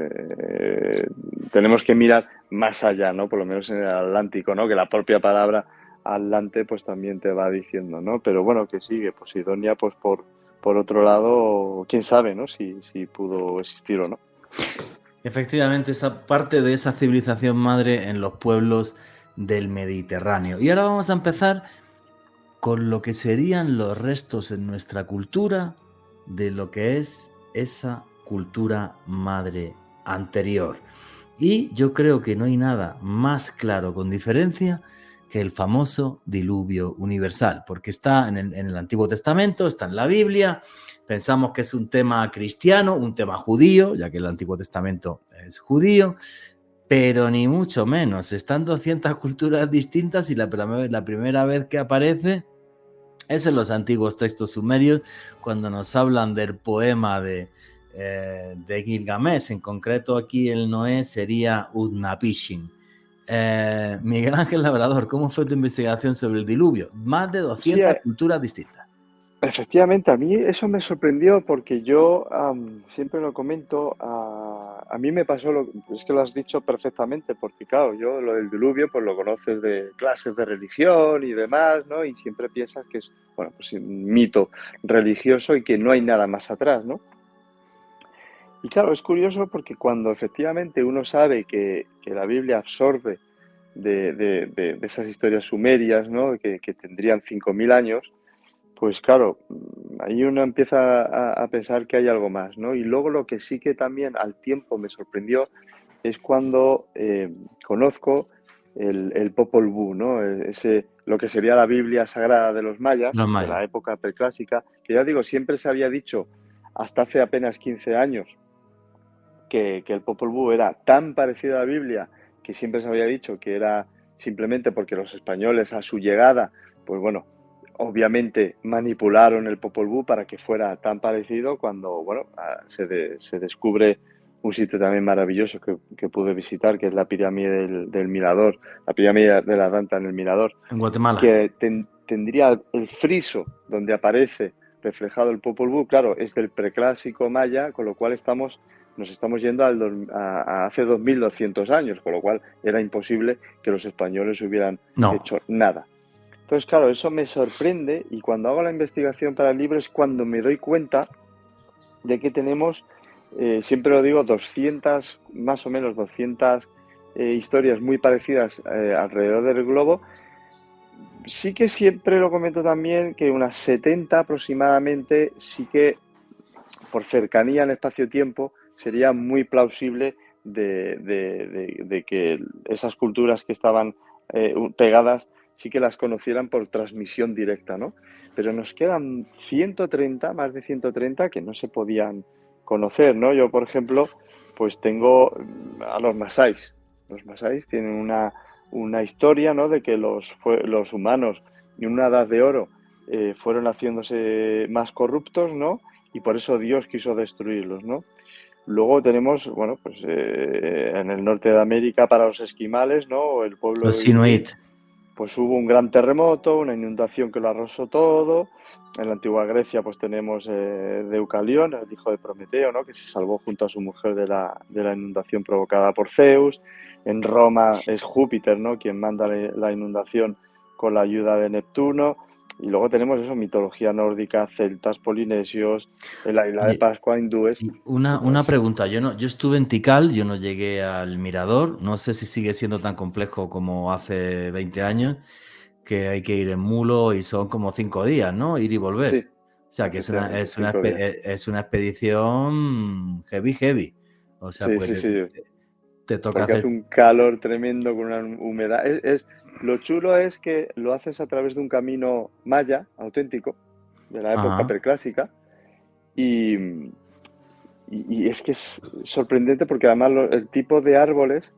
tenemos que mirar más allá, ¿no? Por lo menos en el Atlántico, ¿no? Que la propia palabra Atlante, pues también te va diciendo, ¿no? Pero bueno, que sigue, Posidonia, pues por otro lado, quién sabe, ¿no? Si pudo existir o no. Efectivamente, esa parte de esa civilización madre en los pueblos del Mediterráneo. Y ahora vamos a empezar con lo que serían los restos en nuestra cultura de lo que es esa cultura madre anterior. Y yo creo que no hay nada más claro con diferencia que el famoso diluvio universal, porque está en el Antiguo Testamento, está en la Biblia. Pensamos que es un tema cristiano, un tema judío, ya que el Antiguo Testamento es judío, pero ni mucho menos. Están 200 culturas distintas y la primera vez que aparece es en los antiguos textos sumerios, cuando nos hablan del poema de Gilgamesh. En concreto, aquí el Noé sería Utnapishtim. Miguel Ángel Labrador, ¿cómo fue tu investigación sobre el diluvio? Más de Sí, 200 culturas distintas. efectivamente, a mí eso me sorprendió porque yo siempre lo comento, a mí me pasó, es que lo has dicho perfectamente, porque claro, yo lo del diluvio pues lo conoces de clases de religión y demás, ¿no? Y siempre piensas que es, bueno, pues un mito religioso y que no hay nada más atrás, ¿no? Y claro, es curioso porque cuando efectivamente uno sabe que la Biblia absorbe de esas historias sumerias, ¿no? Que tendrían 5.000 años, pues claro, ahí uno empieza a pensar que hay algo más, ¿no? Y luego lo que sí que también al tiempo me sorprendió es cuando conozco el Popol Vuh, ¿no? Lo que sería la Biblia sagrada de los mayas, Los de mayas. la época preclásica, que ya digo, siempre se había dicho hasta hace apenas 15 años que el Popol Vuh era tan parecido a la Biblia que siempre se había dicho que era simplemente porque los españoles a su llegada, pues bueno, obviamente manipularon el Popol Vuh para que fuera tan parecido cuando, bueno, se descubre un sitio también maravilloso que pude visitar, que es la pirámide del Mirador, la pirámide de la Danta en el Mirador, En Guatemala. que tendría el friso donde aparece reflejado el Popol Vuh, claro, es del preclásico maya, con lo cual nos estamos yendo a hace 2.200 años, con lo cual era imposible que los españoles hubieran No. hecho nada. Entonces, claro, eso me sorprende y cuando hago la investigación para el libro es cuando me doy cuenta de que tenemos, siempre lo digo, 200, más o menos 200 historias muy parecidas alrededor del globo. Sí que siempre lo comento también que unas 70 aproximadamente sí que por cercanía en espacio-tiempo sería muy plausible de que esas culturas que estaban pegadas sí que las conocieran por transmisión directa, ¿no? Pero nos quedan 130, más de 130 que no se podían conocer, ¿no? Yo, por ejemplo, pues tengo a los masáis. Los masáis tienen una historia, ¿no? De que los humanos en una edad de oro fueron haciéndose más corruptos, ¿no? Y por eso Dios quiso destruirlos, ¿no? Luego tenemos, bueno, pues en el norte de América para los esquimales, ¿no? El pueblo Los inuit, Inuit. pues hubo un gran terremoto, una inundación que lo arrasó todo. En la antigua Grecia, pues tenemos Deucalión, el hijo de Prometeo, ¿no? Que se salvó junto a su mujer de la inundación provocada por Zeus. En Roma es Júpiter, ¿no? Quien manda la inundación con la ayuda de Neptuno. Y luego tenemos eso, mitología nórdica, celtas, polinesios, en la isla de Oye, Pascua, hindúes. y una Pues pregunta. Yo estuve en Tikal, yo no llegué al Mirador. No sé si sigue siendo tan complejo como hace 20 años, que hay que ir en mulo y son como 5 días, ¿no? Ir y volver. sí, O sea, que efectivamente, 5 días. es una expedición heavy, heavy. O sea, Sí, pues sí, sí. te toca Porque hace hacer... un calor tremendo con una humedad. Lo chulo es que lo haces a través de un camino maya auténtico, de la época Ajá. preclásica, y, y es que es sorprendente porque además el tipo de árboles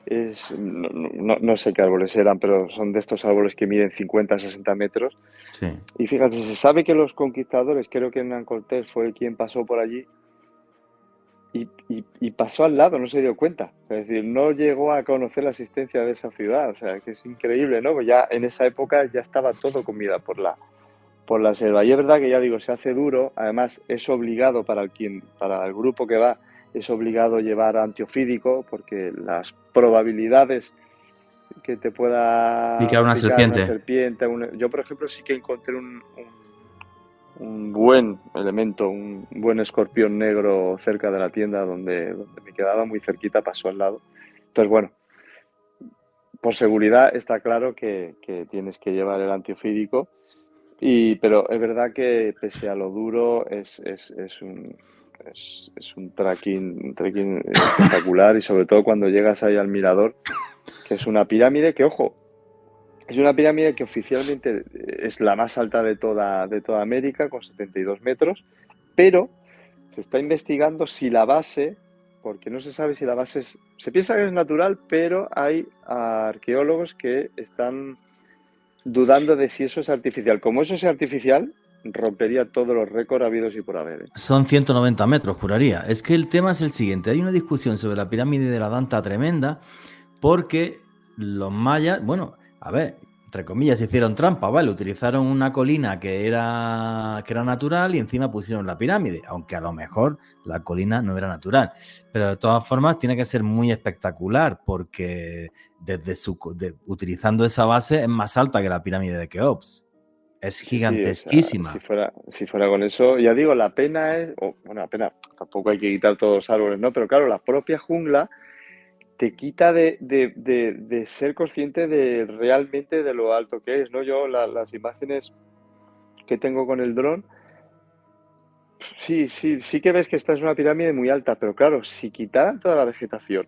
no sé qué árboles eran, pero son de estos árboles que miden 50, 60 metros. Sí. Y fíjate, se sabe que los conquistadores, creo que Hernán Cortés fue quien pasó por allí y pasó al lado, no se dio cuenta. Es decir, no llegó a conocer la existencia de esa ciudad. O sea, que es increíble, ¿no? Pues ya en esa época ya estaba todo comida por la selva. Y es verdad que ya digo, se hace duro, además es obligado para el grupo que va, es obligado llevar antiofídico porque las probabilidades que te pueda Picar una picar una serpiente. serpiente, yo por ejemplo sí que encontré un buen elemento, un buen escorpión negro cerca de la tienda donde me quedaba muy cerquita, pasó al lado. Entonces bueno, por seguridad está claro que tienes que llevar el antiofídico. Pero es verdad que pese a lo duro es un trekking espectacular y sobre todo cuando llegas ahí al mirador, que es una pirámide que, ojo, es una pirámide que oficialmente es la más alta de toda América, con 72 metros, pero se está investigando si la base, porque no se sabe si la base se piensa que es natural, pero hay arqueólogos que están dudando de si eso es artificial. Como eso es artificial, rompería todos los récords habidos y por haber. Son 190 metros, juraría. Es que el tema es el siguiente. Hay una discusión sobre la pirámide de la Danta tremenda porque los mayas, bueno, a ver, entre comillas, hicieron trampa, ¿vale? Utilizaron una colina que era natural y encima pusieron la pirámide, aunque a lo mejor la colina no era natural. Pero de todas formas tiene que ser muy espectacular porque utilizando esa base es más alta que la pirámide de Keops. Es Sí, sí, o sea, gigantesquísima. si fuera con eso, ya digo, la pena es, bueno, la pena, tampoco hay que quitar todos los árboles, ¿no? Pero claro, la propia jungla te quita de ser consciente de realmente de lo alto que es, ¿no? Yo las imágenes que tengo con el dron, sí que ves que esta es una pirámide muy alta, pero claro, si quitaran toda la vegetación,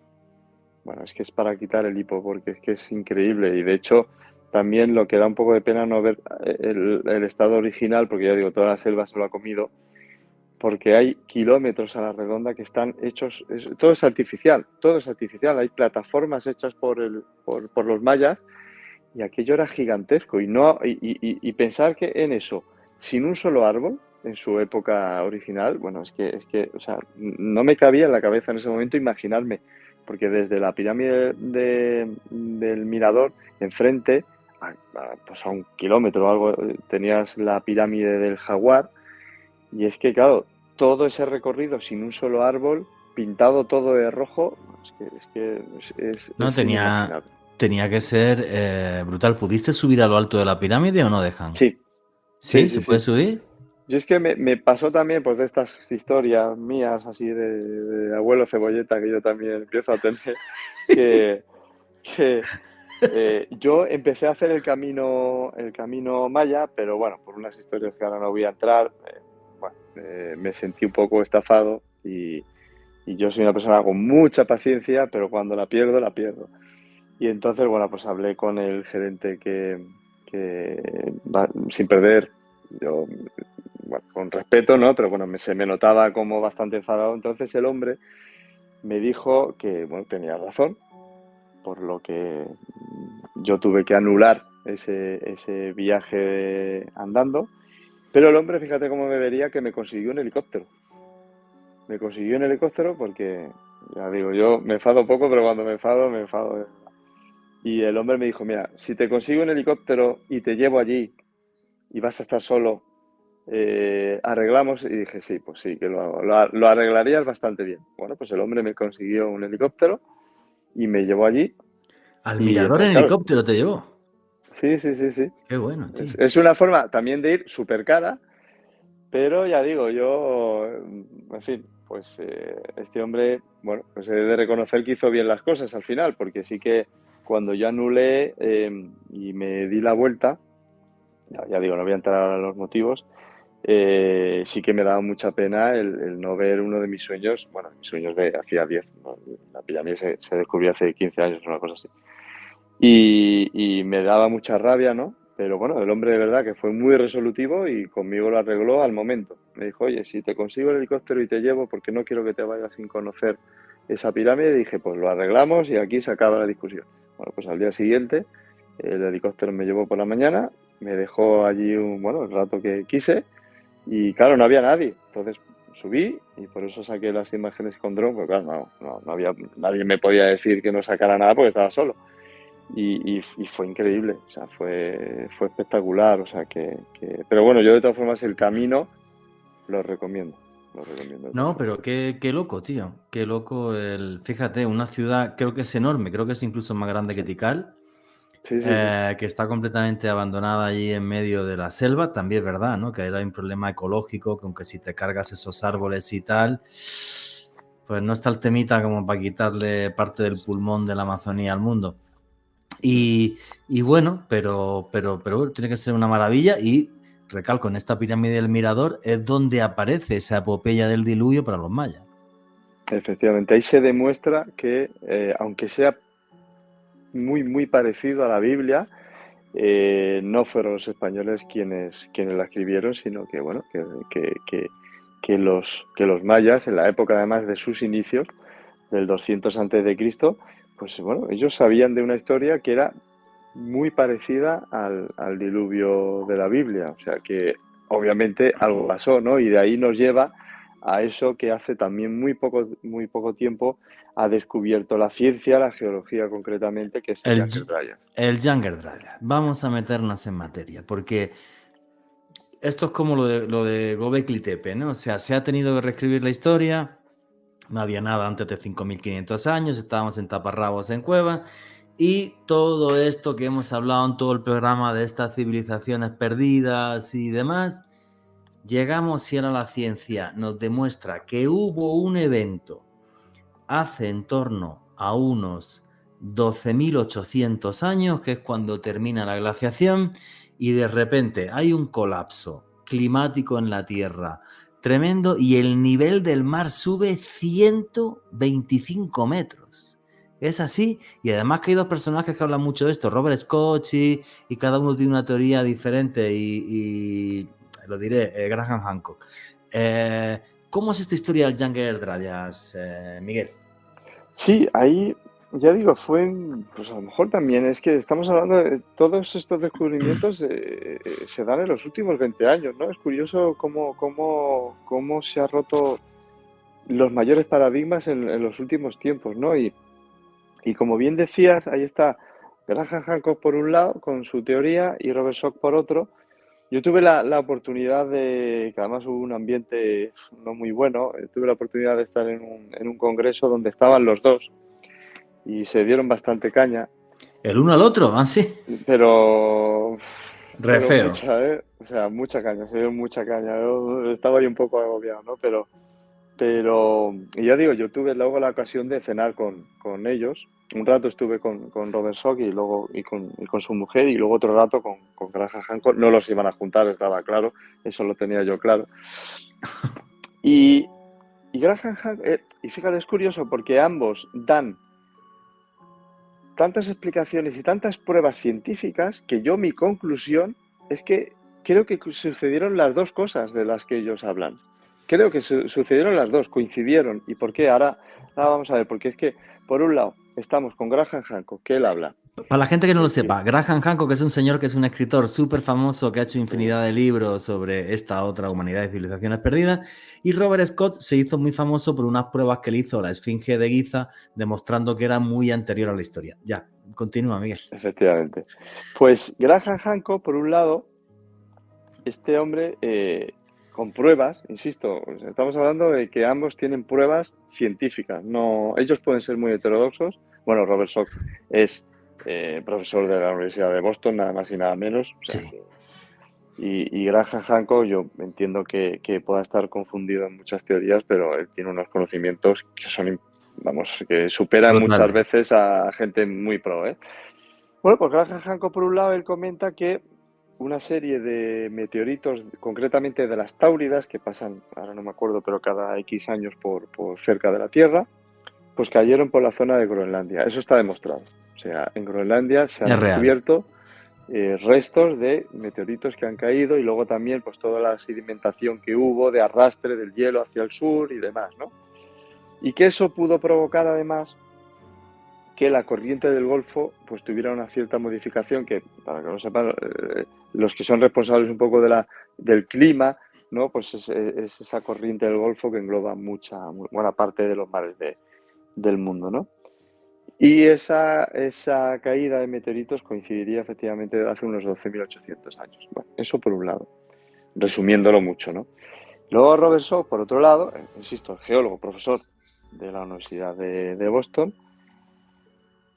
bueno, es que es para quitar el hipo, porque es que es increíble. Y de hecho, también lo que da un poco de pena no ver el estado original, porque ya digo, toda la selva se lo ha comido, porque hay kilómetros a la redonda que están hechos, todo es artificial, todo es artificial. Hay plataformas hechas por los mayas y aquello era gigantesco. Y pensar que en eso, sin un solo árbol, en su época original, bueno, o sea, no me cabía en la cabeza en ese momento imaginarme, porque desde la pirámide del Mirador, enfrente, pues a un kilómetro o algo, tenías la pirámide del Jaguar, y es que, claro, todo ese recorrido sin un solo árbol, pintado todo de rojo, No, es inimaginable. tenía que ser brutal. ¿Pudiste subir a lo alto de la pirámide o no dejan? Sí, ¿Sí? sí, ¿Se puede sí. subir? Yo es que me pasó también pues de estas historias mías así de abuelo cebolleta que yo también empiezo a tener, que, que yo empecé a hacer el camino maya, pero bueno, por unas historias que ahora no voy a entrar, bueno, me sentí un poco estafado y yo soy una persona con mucha paciencia, pero cuando la pierdo, la pierdo. Y entonces, bueno, pues hablé con el gerente sin perder, yo, bueno, con respeto, ¿no? Pero bueno, se me notaba como bastante enfadado. Entonces el hombre me dijo que, bueno, tenía razón, por lo que yo tuve que anular ese viaje andando. Pero el hombre, fíjate cómo me vería, que me consiguió un helicóptero. Me consiguió un helicóptero porque, ya digo, yo me enfado poco, pero cuando me enfado, me enfado. Y el hombre me dijo, mira, si te consigo un helicóptero y te llevo allí y vas a estar solo, arreglamos. Y dije, sí, pues sí, que lo arreglarías bastante bien. Bueno, pues el hombre me consiguió un helicóptero y me llevó allí. Al Y mirador en entonces, claro, helicóptero te llevó. sí, sí, sí, sí. Qué bueno, tío. Es una forma también de ir súper cara, pero ya digo, yo, en fin, pues este hombre, bueno, pues he de reconocer que hizo bien las cosas al final, porque sí que cuando yo anulé y me di la vuelta, ya digo, no voy a entrar ahora en los motivos, sí que me daba mucha pena el no ver uno de mis sueños, bueno, mis sueños de hacía 10, ¿no? La pirámide se descubrió hace 15 años, una cosa así. Y me daba mucha rabia, ¿no? Pero bueno, el hombre de verdad que fue muy resolutivo y conmigo lo arregló al momento. Me dijo, oye, si te consigo el helicóptero y te llevo, porque no quiero que te vayas sin conocer esa pirámide y dije, pues lo arreglamos y aquí se acaba la discusión. Bueno, pues al día siguiente el helicóptero me llevó por la mañana, me dejó allí el rato que quise y claro, no había nadie. Entonces subí y por eso saqué las imágenes con dron, porque claro, no había, nadie me podía decir que no sacara nada porque estaba solo. Y fue increíble, o sea, fue espectacular, o sea, pero bueno, yo de todas formas el camino lo recomiendo de todas No, formas. pero qué loco, tío. Qué loco fíjate, una ciudad, creo que es enorme, creo que es incluso más grande que Sí, Tikal, sí, sí, sí. que está completamente abandonada allí en medio de la selva. También es verdad, ¿no? Que hay un problema ecológico, que aunque si te cargas esos árboles y tal, pues no está el temita como para quitarle parte del pulmón de la Amazonía al mundo. Mm. Y bueno, pero bueno, tiene que ser una maravilla. Y recalco, en esta pirámide del Mirador es donde aparece esa epopeya del diluvio para los mayas. Efectivamente, ahí se demuestra que aunque sea muy, muy parecido a la Biblia, no fueron los españoles quienes la escribieron, sino que, bueno, que los mayas, en la época además de sus inicios, del 200 antes de Cristo, pues bueno, ellos sabían de una historia que era muy parecida al diluvio de la Biblia, o sea que obviamente algo pasó, ¿no? Y de ahí nos lleva a eso que hace también muy poco tiempo ha descubierto la ciencia, la geología concretamente, que es el El, Younger Dryas. el Younger Dryas. Vamos a meternos en materia, porque esto es como lo de Göbekli Tepe, ¿no? O sea, se ha tenido que reescribir la historia, no había nada antes de 5.500 años, estábamos en taparrabos en cuevas, y todo esto que hemos hablado en todo el programa de estas civilizaciones perdidas y demás, llegamos si ahora la ciencia nos demuestra que hubo un evento hace en torno a unos 12.800 años, que es cuando termina la glaciación, y de repente hay un colapso climático en la Tierra tremendo y el nivel del mar sube 125 metros. Es así, y además que hay dos personajes que hablan mucho de esto, Robert Scott y cada uno tiene una teoría diferente y lo diré, Graham Hancock. ¿Cómo es esta historia del Younger Dryas, Miguel? Sí, ahí ya digo, pues a lo mejor también es que estamos hablando de todos estos descubrimientos se dan en los últimos 20 años, ¿no? Es curioso cómo se ha roto los mayores paradigmas en los últimos tiempos, ¿no? Y como bien decías, ahí está Graham Hancock por un lado, con su teoría, y Robert Schoch por otro. Yo tuve la oportunidad que además hubo un ambiente no muy bueno, tuve la oportunidad de estar en un congreso donde estaban los dos y se dieron bastante caña, El uno al otro, ¿ah, sí? pero, Re pero feo. mucha, ¿eh? O sea, mucha caña, se dieron mucha caña. Yo estaba ahí un poco agobiado, ¿no? Y ya digo, yo tuve luego la ocasión de cenar con ellos. Un rato estuve con Robert Schoch y con su mujer, y luego otro rato con Graham Hancock. No los iban a juntar, estaba claro, eso lo tenía yo claro. Y, y Graham Hancock, y fíjate, es curioso porque ambos dan tantas explicaciones y tantas pruebas científicas que mi conclusión es que creo que sucedieron las dos cosas de las que ellos hablan. Creo que sucedieron las dos, coincidieron. ¿Y por qué? Ahora vamos a ver, porque es que, por un lado, estamos con Graham Hancock, que él habla. Para la gente que no lo de que, sepa, Graham Hancock es un señor que es un escritor súper famoso que ha hecho sí, infinidad de libros sobre esta otra humanidad y civilizaciones perdidas. Y Robert Scott se hizo muy famoso por unas pruebas que le hizo a la Esfinge de Giza, demostrando que era muy anterior a la historia. Ya, continúa, Miguel. efectivamente. Pues Graham Hancock, por un lado, este hombre con pruebas, insisto, estamos hablando de que ambos tienen pruebas científicas. No, ellos pueden ser muy heterodoxos. Bueno, Robert Schoch es profesor de la Universidad de Boston, nada más y nada menos. O sea, Sí, y Graham Hancock, yo entiendo que pueda estar confundido en muchas teorías, pero él tiene unos conocimientos que son, vamos, que superan muchas brutal. veces a gente muy pro, ¿eh? Bueno, pues Graham Hancock, por un lado, él comenta que una serie de meteoritos, concretamente de las Táuridas, que pasan, ahora no me acuerdo, pero cada X años por cerca de la Tierra, pues cayeron por la zona de Groenlandia. Eso está demostrado. O sea, en Groenlandia se han Es real. descubierto restos de meteoritos que han caído y luego también pues toda la sedimentación que hubo de arrastre del hielo hacia el sur y demás, ¿no? y que eso pudo provocar además que la corriente del Golfo pues tuviera una cierta modificación que, para que lo sepan, los que son responsables un poco del clima, ¿no? Pues es esa corriente del Golfo que engloba buena parte de los mares del mundo, ¿no? Y esa caída de meteoritos coincidiría efectivamente hace unos 12.800 años. Bueno, eso por un lado, resumiéndolo mucho, ¿no? Luego Robert Shaw, por otro lado, insisto, geólogo, profesor de la Universidad de Boston,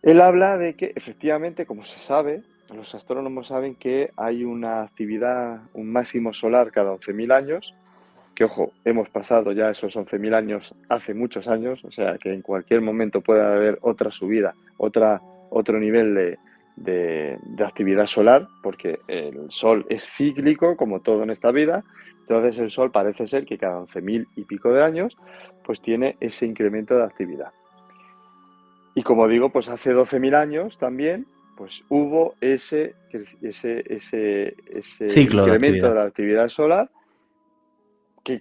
él habla de que efectivamente, como se sabe, los astrónomos saben que hay una actividad, un máximo solar cada 11.000 años, que ojo, hemos pasado ya esos 11.000 años hace muchos años, o sea que en cualquier momento puede haber otra subida, otro nivel de actividad solar, porque el Sol es cíclico, como todo en esta vida. Entonces el Sol parece ser que cada 11.000 y pico de años pues tiene ese incremento de actividad. Y como digo, pues hace 12.000 años también pues hubo ese Ciclo de incremento actividad. de la actividad solar que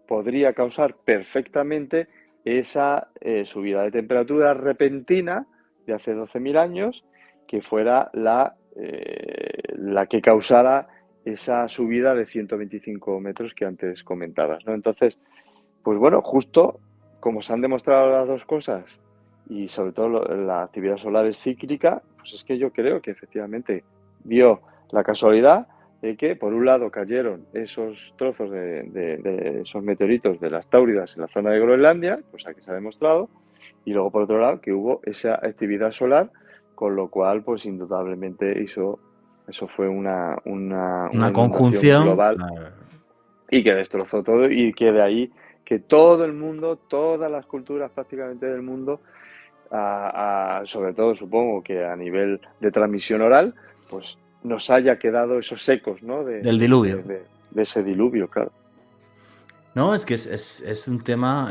podría causar perfectamente esa subida de temperatura repentina de hace 12.000 años, que fuera la que causara esa subida de 125 metros que antes comentabas, ¿no? Entonces, pues bueno, justo como se han demostrado las dos cosas y sobre todo la actividad solar es cíclica, pues es que yo creo que efectivamente dio la casualidad de que por un lado cayeron esos trozos de esos meteoritos de las Táuridas en la zona de Groenlandia, pues aquí se ha demostrado, y luego por otro lado que hubo esa actividad solar, con lo cual pues indudablemente eso fue una Una inundación conjunción. global y que destrozó todo y que de ahí que todo el mundo, todas las culturas prácticamente del mundo, sobre todo supongo que a nivel de transmisión oral, pues nos haya quedado esos ecos, ¿no? Del diluvio. De ese diluvio, claro. No, es que es un tema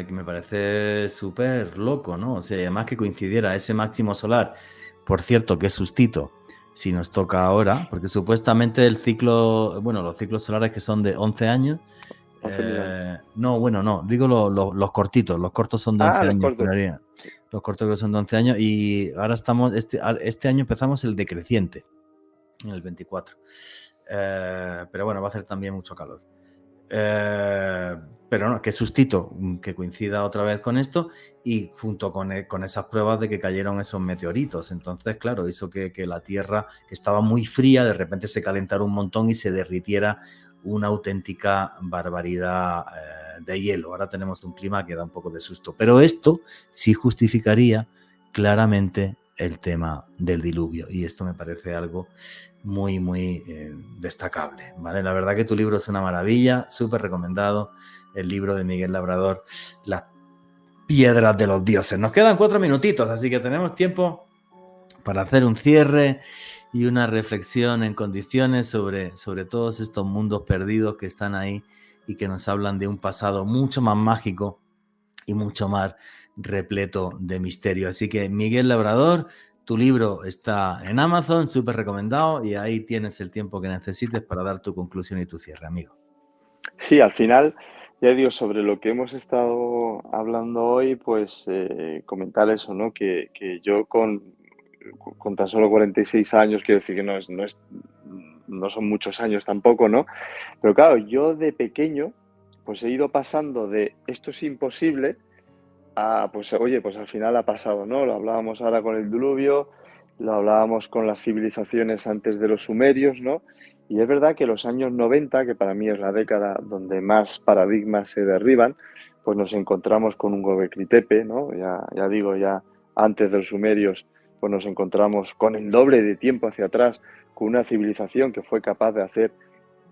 que me parece súper loco, ¿no? O sea, además que coincidiera ese máximo solar, por cierto, que es sustito, si nos toca ahora, porque supuestamente el ciclo, bueno, los ciclos solares que son de 11 años, 11.000 años. no, bueno, no, digo los cortitos, los cortos son de 11 Los años, cortos. los cortos que son de 11 años y ahora estamos, este año empezamos el decreciente, en el 24, pero bueno, va a hacer también mucho calor. Pero no, que sustito que coincida otra vez con esto y junto con esas pruebas de que cayeron esos meteoritos. Entonces, claro, hizo que la Tierra, que estaba muy fría, de repente se calentara un montón y se derritiera una auténtica barbaridad de hielo. Ahora tenemos un clima que da un poco de susto. Pero esto sí justificaría claramente el tema del diluvio y esto me parece algo muy, muy destacable, ¿vale? La verdad que tu libro es una maravilla, súper recomendado, el libro de Miguel Labrador, Las piedras de los dioses. Nos quedan 4 minutitos, así que tenemos tiempo para hacer un cierre y una reflexión en condiciones sobre todos estos mundos perdidos que están ahí y que nos hablan de un pasado mucho más mágico y mucho más repleto de misterio. Así que Miguel Labrador, tu libro está en Amazon, súper recomendado y ahí tienes el tiempo que necesites para dar tu conclusión y tu cierre, amigo. Sí, al final, ya digo, sobre lo que hemos estado hablando hoy, pues comentar eso, ¿no? Que yo con tan solo 46 años, quiero decir que no son muchos años tampoco, ¿no? Pero claro, yo de pequeño, pues he ido pasando de esto es imposible pues oye, pues al final ha pasado, ¿no? Lo hablábamos ahora con el diluvio, lo hablábamos con las civilizaciones antes de los sumerios, ¿no? Y es verdad que los años 90, que para mí es la década donde más paradigmas se derriban, pues nos encontramos con un Göbekli Tepe, ¿no? Ya digo, ya antes de los sumerios, pues nos encontramos con el doble de tiempo hacia atrás, con una civilización que fue capaz de hacer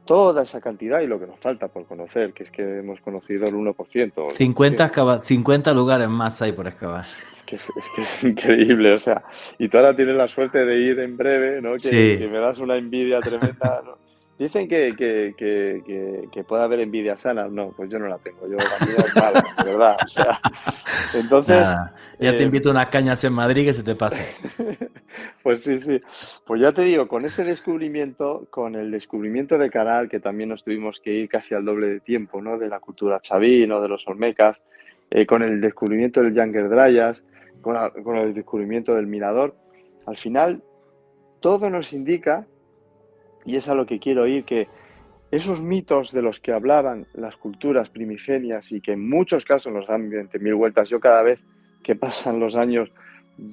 toda esa cantidad y lo que nos falta por conocer, que es que hemos conocido el 1% o el 2%. 50 lugares más hay por excavar. Es que es increíble, o sea, y tú ahora tienes la suerte de ir en breve, ¿no? Que Sí. me das una envidia tremenda, ¿no? Dicen que puede haber envidia sana, no, pues yo no la tengo, yo la mía es mala, de verdad, o sea, entonces... Nada, ya te invito a unas cañas en Madrid que se te pase. Pues sí, pues ya te digo, con ese descubrimiento, con el descubrimiento de Caral, que también nos tuvimos que ir casi al doble de tiempo, ¿no? De la cultura chavín o de los olmecas, con el descubrimiento del Younger Dryas, con el descubrimiento del Mirador. Al final, todo nos indica, y es a lo que quiero ir, que esos mitos de los que hablaban las culturas primigenias y que en muchos casos nos dan 20.000 vueltas, yo cada vez que pasan los años,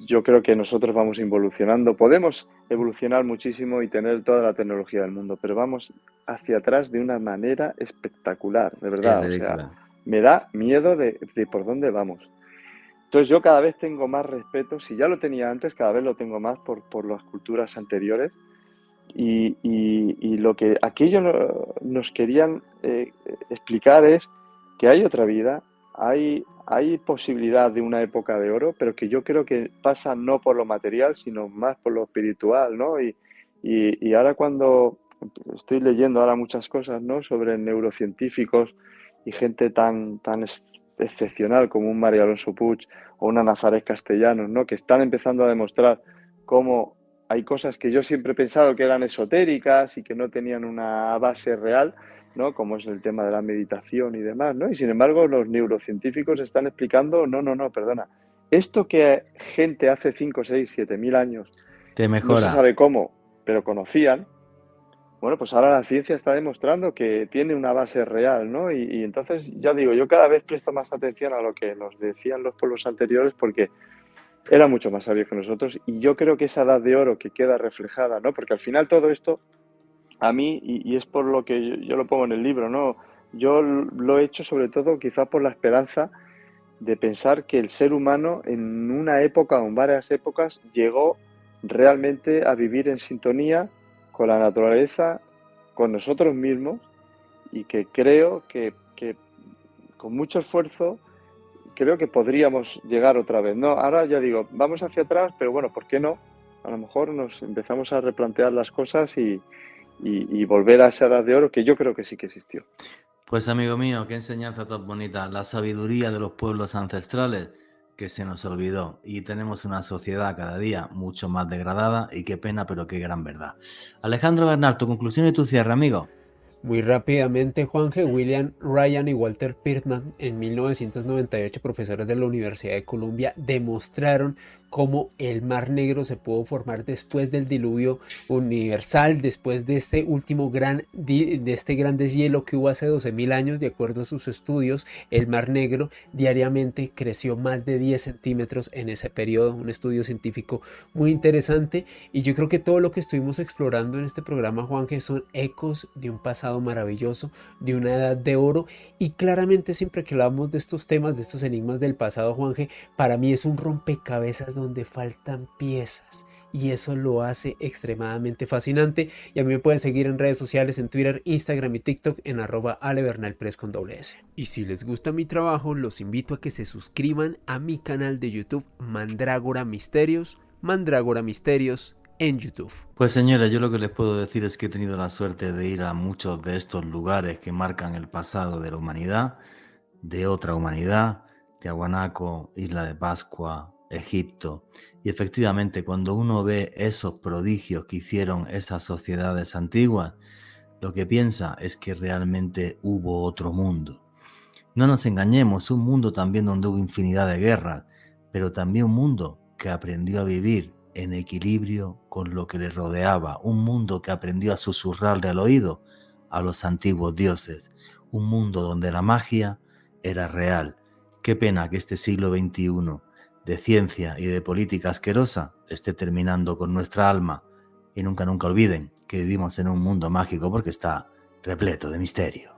yo creo que nosotros vamos involucionando. Podemos evolucionar muchísimo y tener toda la tecnología del mundo, pero vamos hacia atrás de una manera espectacular, de Es verdad. O sea, ridícula. me da miedo de por dónde vamos. Entonces yo cada vez tengo más respeto, si ya lo tenía antes, cada vez lo tengo más por las culturas anteriores. Y lo que aquellos nos querían explicar es que hay otra vida, hay posibilidad de una época de oro, pero que yo creo que pasa no por lo material, sino más por lo espiritual, ¿no? Y ahora cuando estoy leyendo ahora muchas cosas, ¿no? Sobre neurocientíficos y gente tan excepcional como un Mario Alonso Puig o una Nazaret Castellanos, ¿no? Que están empezando a demostrar cómo hay cosas que yo siempre he pensado que eran esotéricas y que no tenían una base real, ¿no? Como es el tema de la meditación y demás, ¿no? Y sin embargo, los neurocientíficos están explicando, no, perdona. Esto que gente hace 5, 6, 7.000 años, Te no se mejora. sabe cómo, pero conocían, bueno, pues ahora la ciencia está demostrando que tiene una base real, ¿no? Y entonces, ya digo, yo cada vez presto más atención a lo que nos decían los pueblos anteriores porque era mucho más sabio que nosotros y yo creo que esa edad de oro que queda reflejada, ¿no? Porque al final todo esto, a mí, y es por lo que yo lo pongo en el libro, ¿no? Yo lo he hecho sobre todo quizá por la esperanza de pensar que el ser humano en una época o en varias épocas llegó realmente a vivir en sintonía con la naturaleza, con nosotros mismos y que creo que con mucho esfuerzo creo que podríamos llegar otra vez, ¿no? Ahora ya digo, vamos hacia atrás, pero bueno, ¿por qué no? A lo mejor nos empezamos a replantear las cosas y volver a esa edad de oro que yo creo que sí que existió. Pues amigo mío, qué enseñanza tan bonita. La sabiduría de los pueblos ancestrales que se nos olvidó y tenemos una sociedad cada día mucho más degradada y qué pena, pero qué gran verdad. Alejandro Bernal, tu conclusión y tu cierre, amigo. Muy rápidamente, Juanje, William Ryan y Walter Pirtman, en 1998, profesores de la Universidad de Columbia, demostraron cómo el Mar Negro se pudo formar después del diluvio universal, después de este último gran deshielo que hubo hace 12.000 años. De acuerdo a sus estudios, el Mar Negro diariamente creció más de 10 centímetros en ese periodo, un estudio científico muy interesante. Y yo creo que todo lo que estuvimos explorando en este programa, Juanje, son ecos de un pasado maravilloso, de una edad de oro. Y claramente siempre que hablamos de estos temas, de estos enigmas del pasado, Juanje, para mí es un rompecabezas donde faltan piezas y eso lo hace extremadamente fascinante. Y a mí me pueden seguir en redes sociales, en Twitter, Instagram y TikTok en @alebernalpress con @. Y si les gusta mi trabajo, los invito a que se suscriban a mi canal de YouTube Mandrágora Misterios en YouTube. Pues señores, yo lo que les puedo decir es que he tenido la suerte de ir a muchos de estos lugares que marcan el pasado de la humanidad, de otra humanidad, Tiahuanaco, Isla de Pascua, Egipto. Y efectivamente, cuando uno ve esos prodigios que hicieron esas sociedades antiguas, lo que piensa es que realmente hubo otro mundo. No nos engañemos, un mundo también donde hubo infinidad de guerras, pero también un mundo que aprendió a vivir en equilibrio con lo que le rodeaba, un mundo que aprendió a susurrarle al oído a los antiguos dioses, un mundo donde la magia era real. Qué pena que este siglo XXI de ciencia y de política asquerosa esté terminando con nuestra alma. Y nunca olviden que vivimos en un mundo mágico porque está repleto de misterio.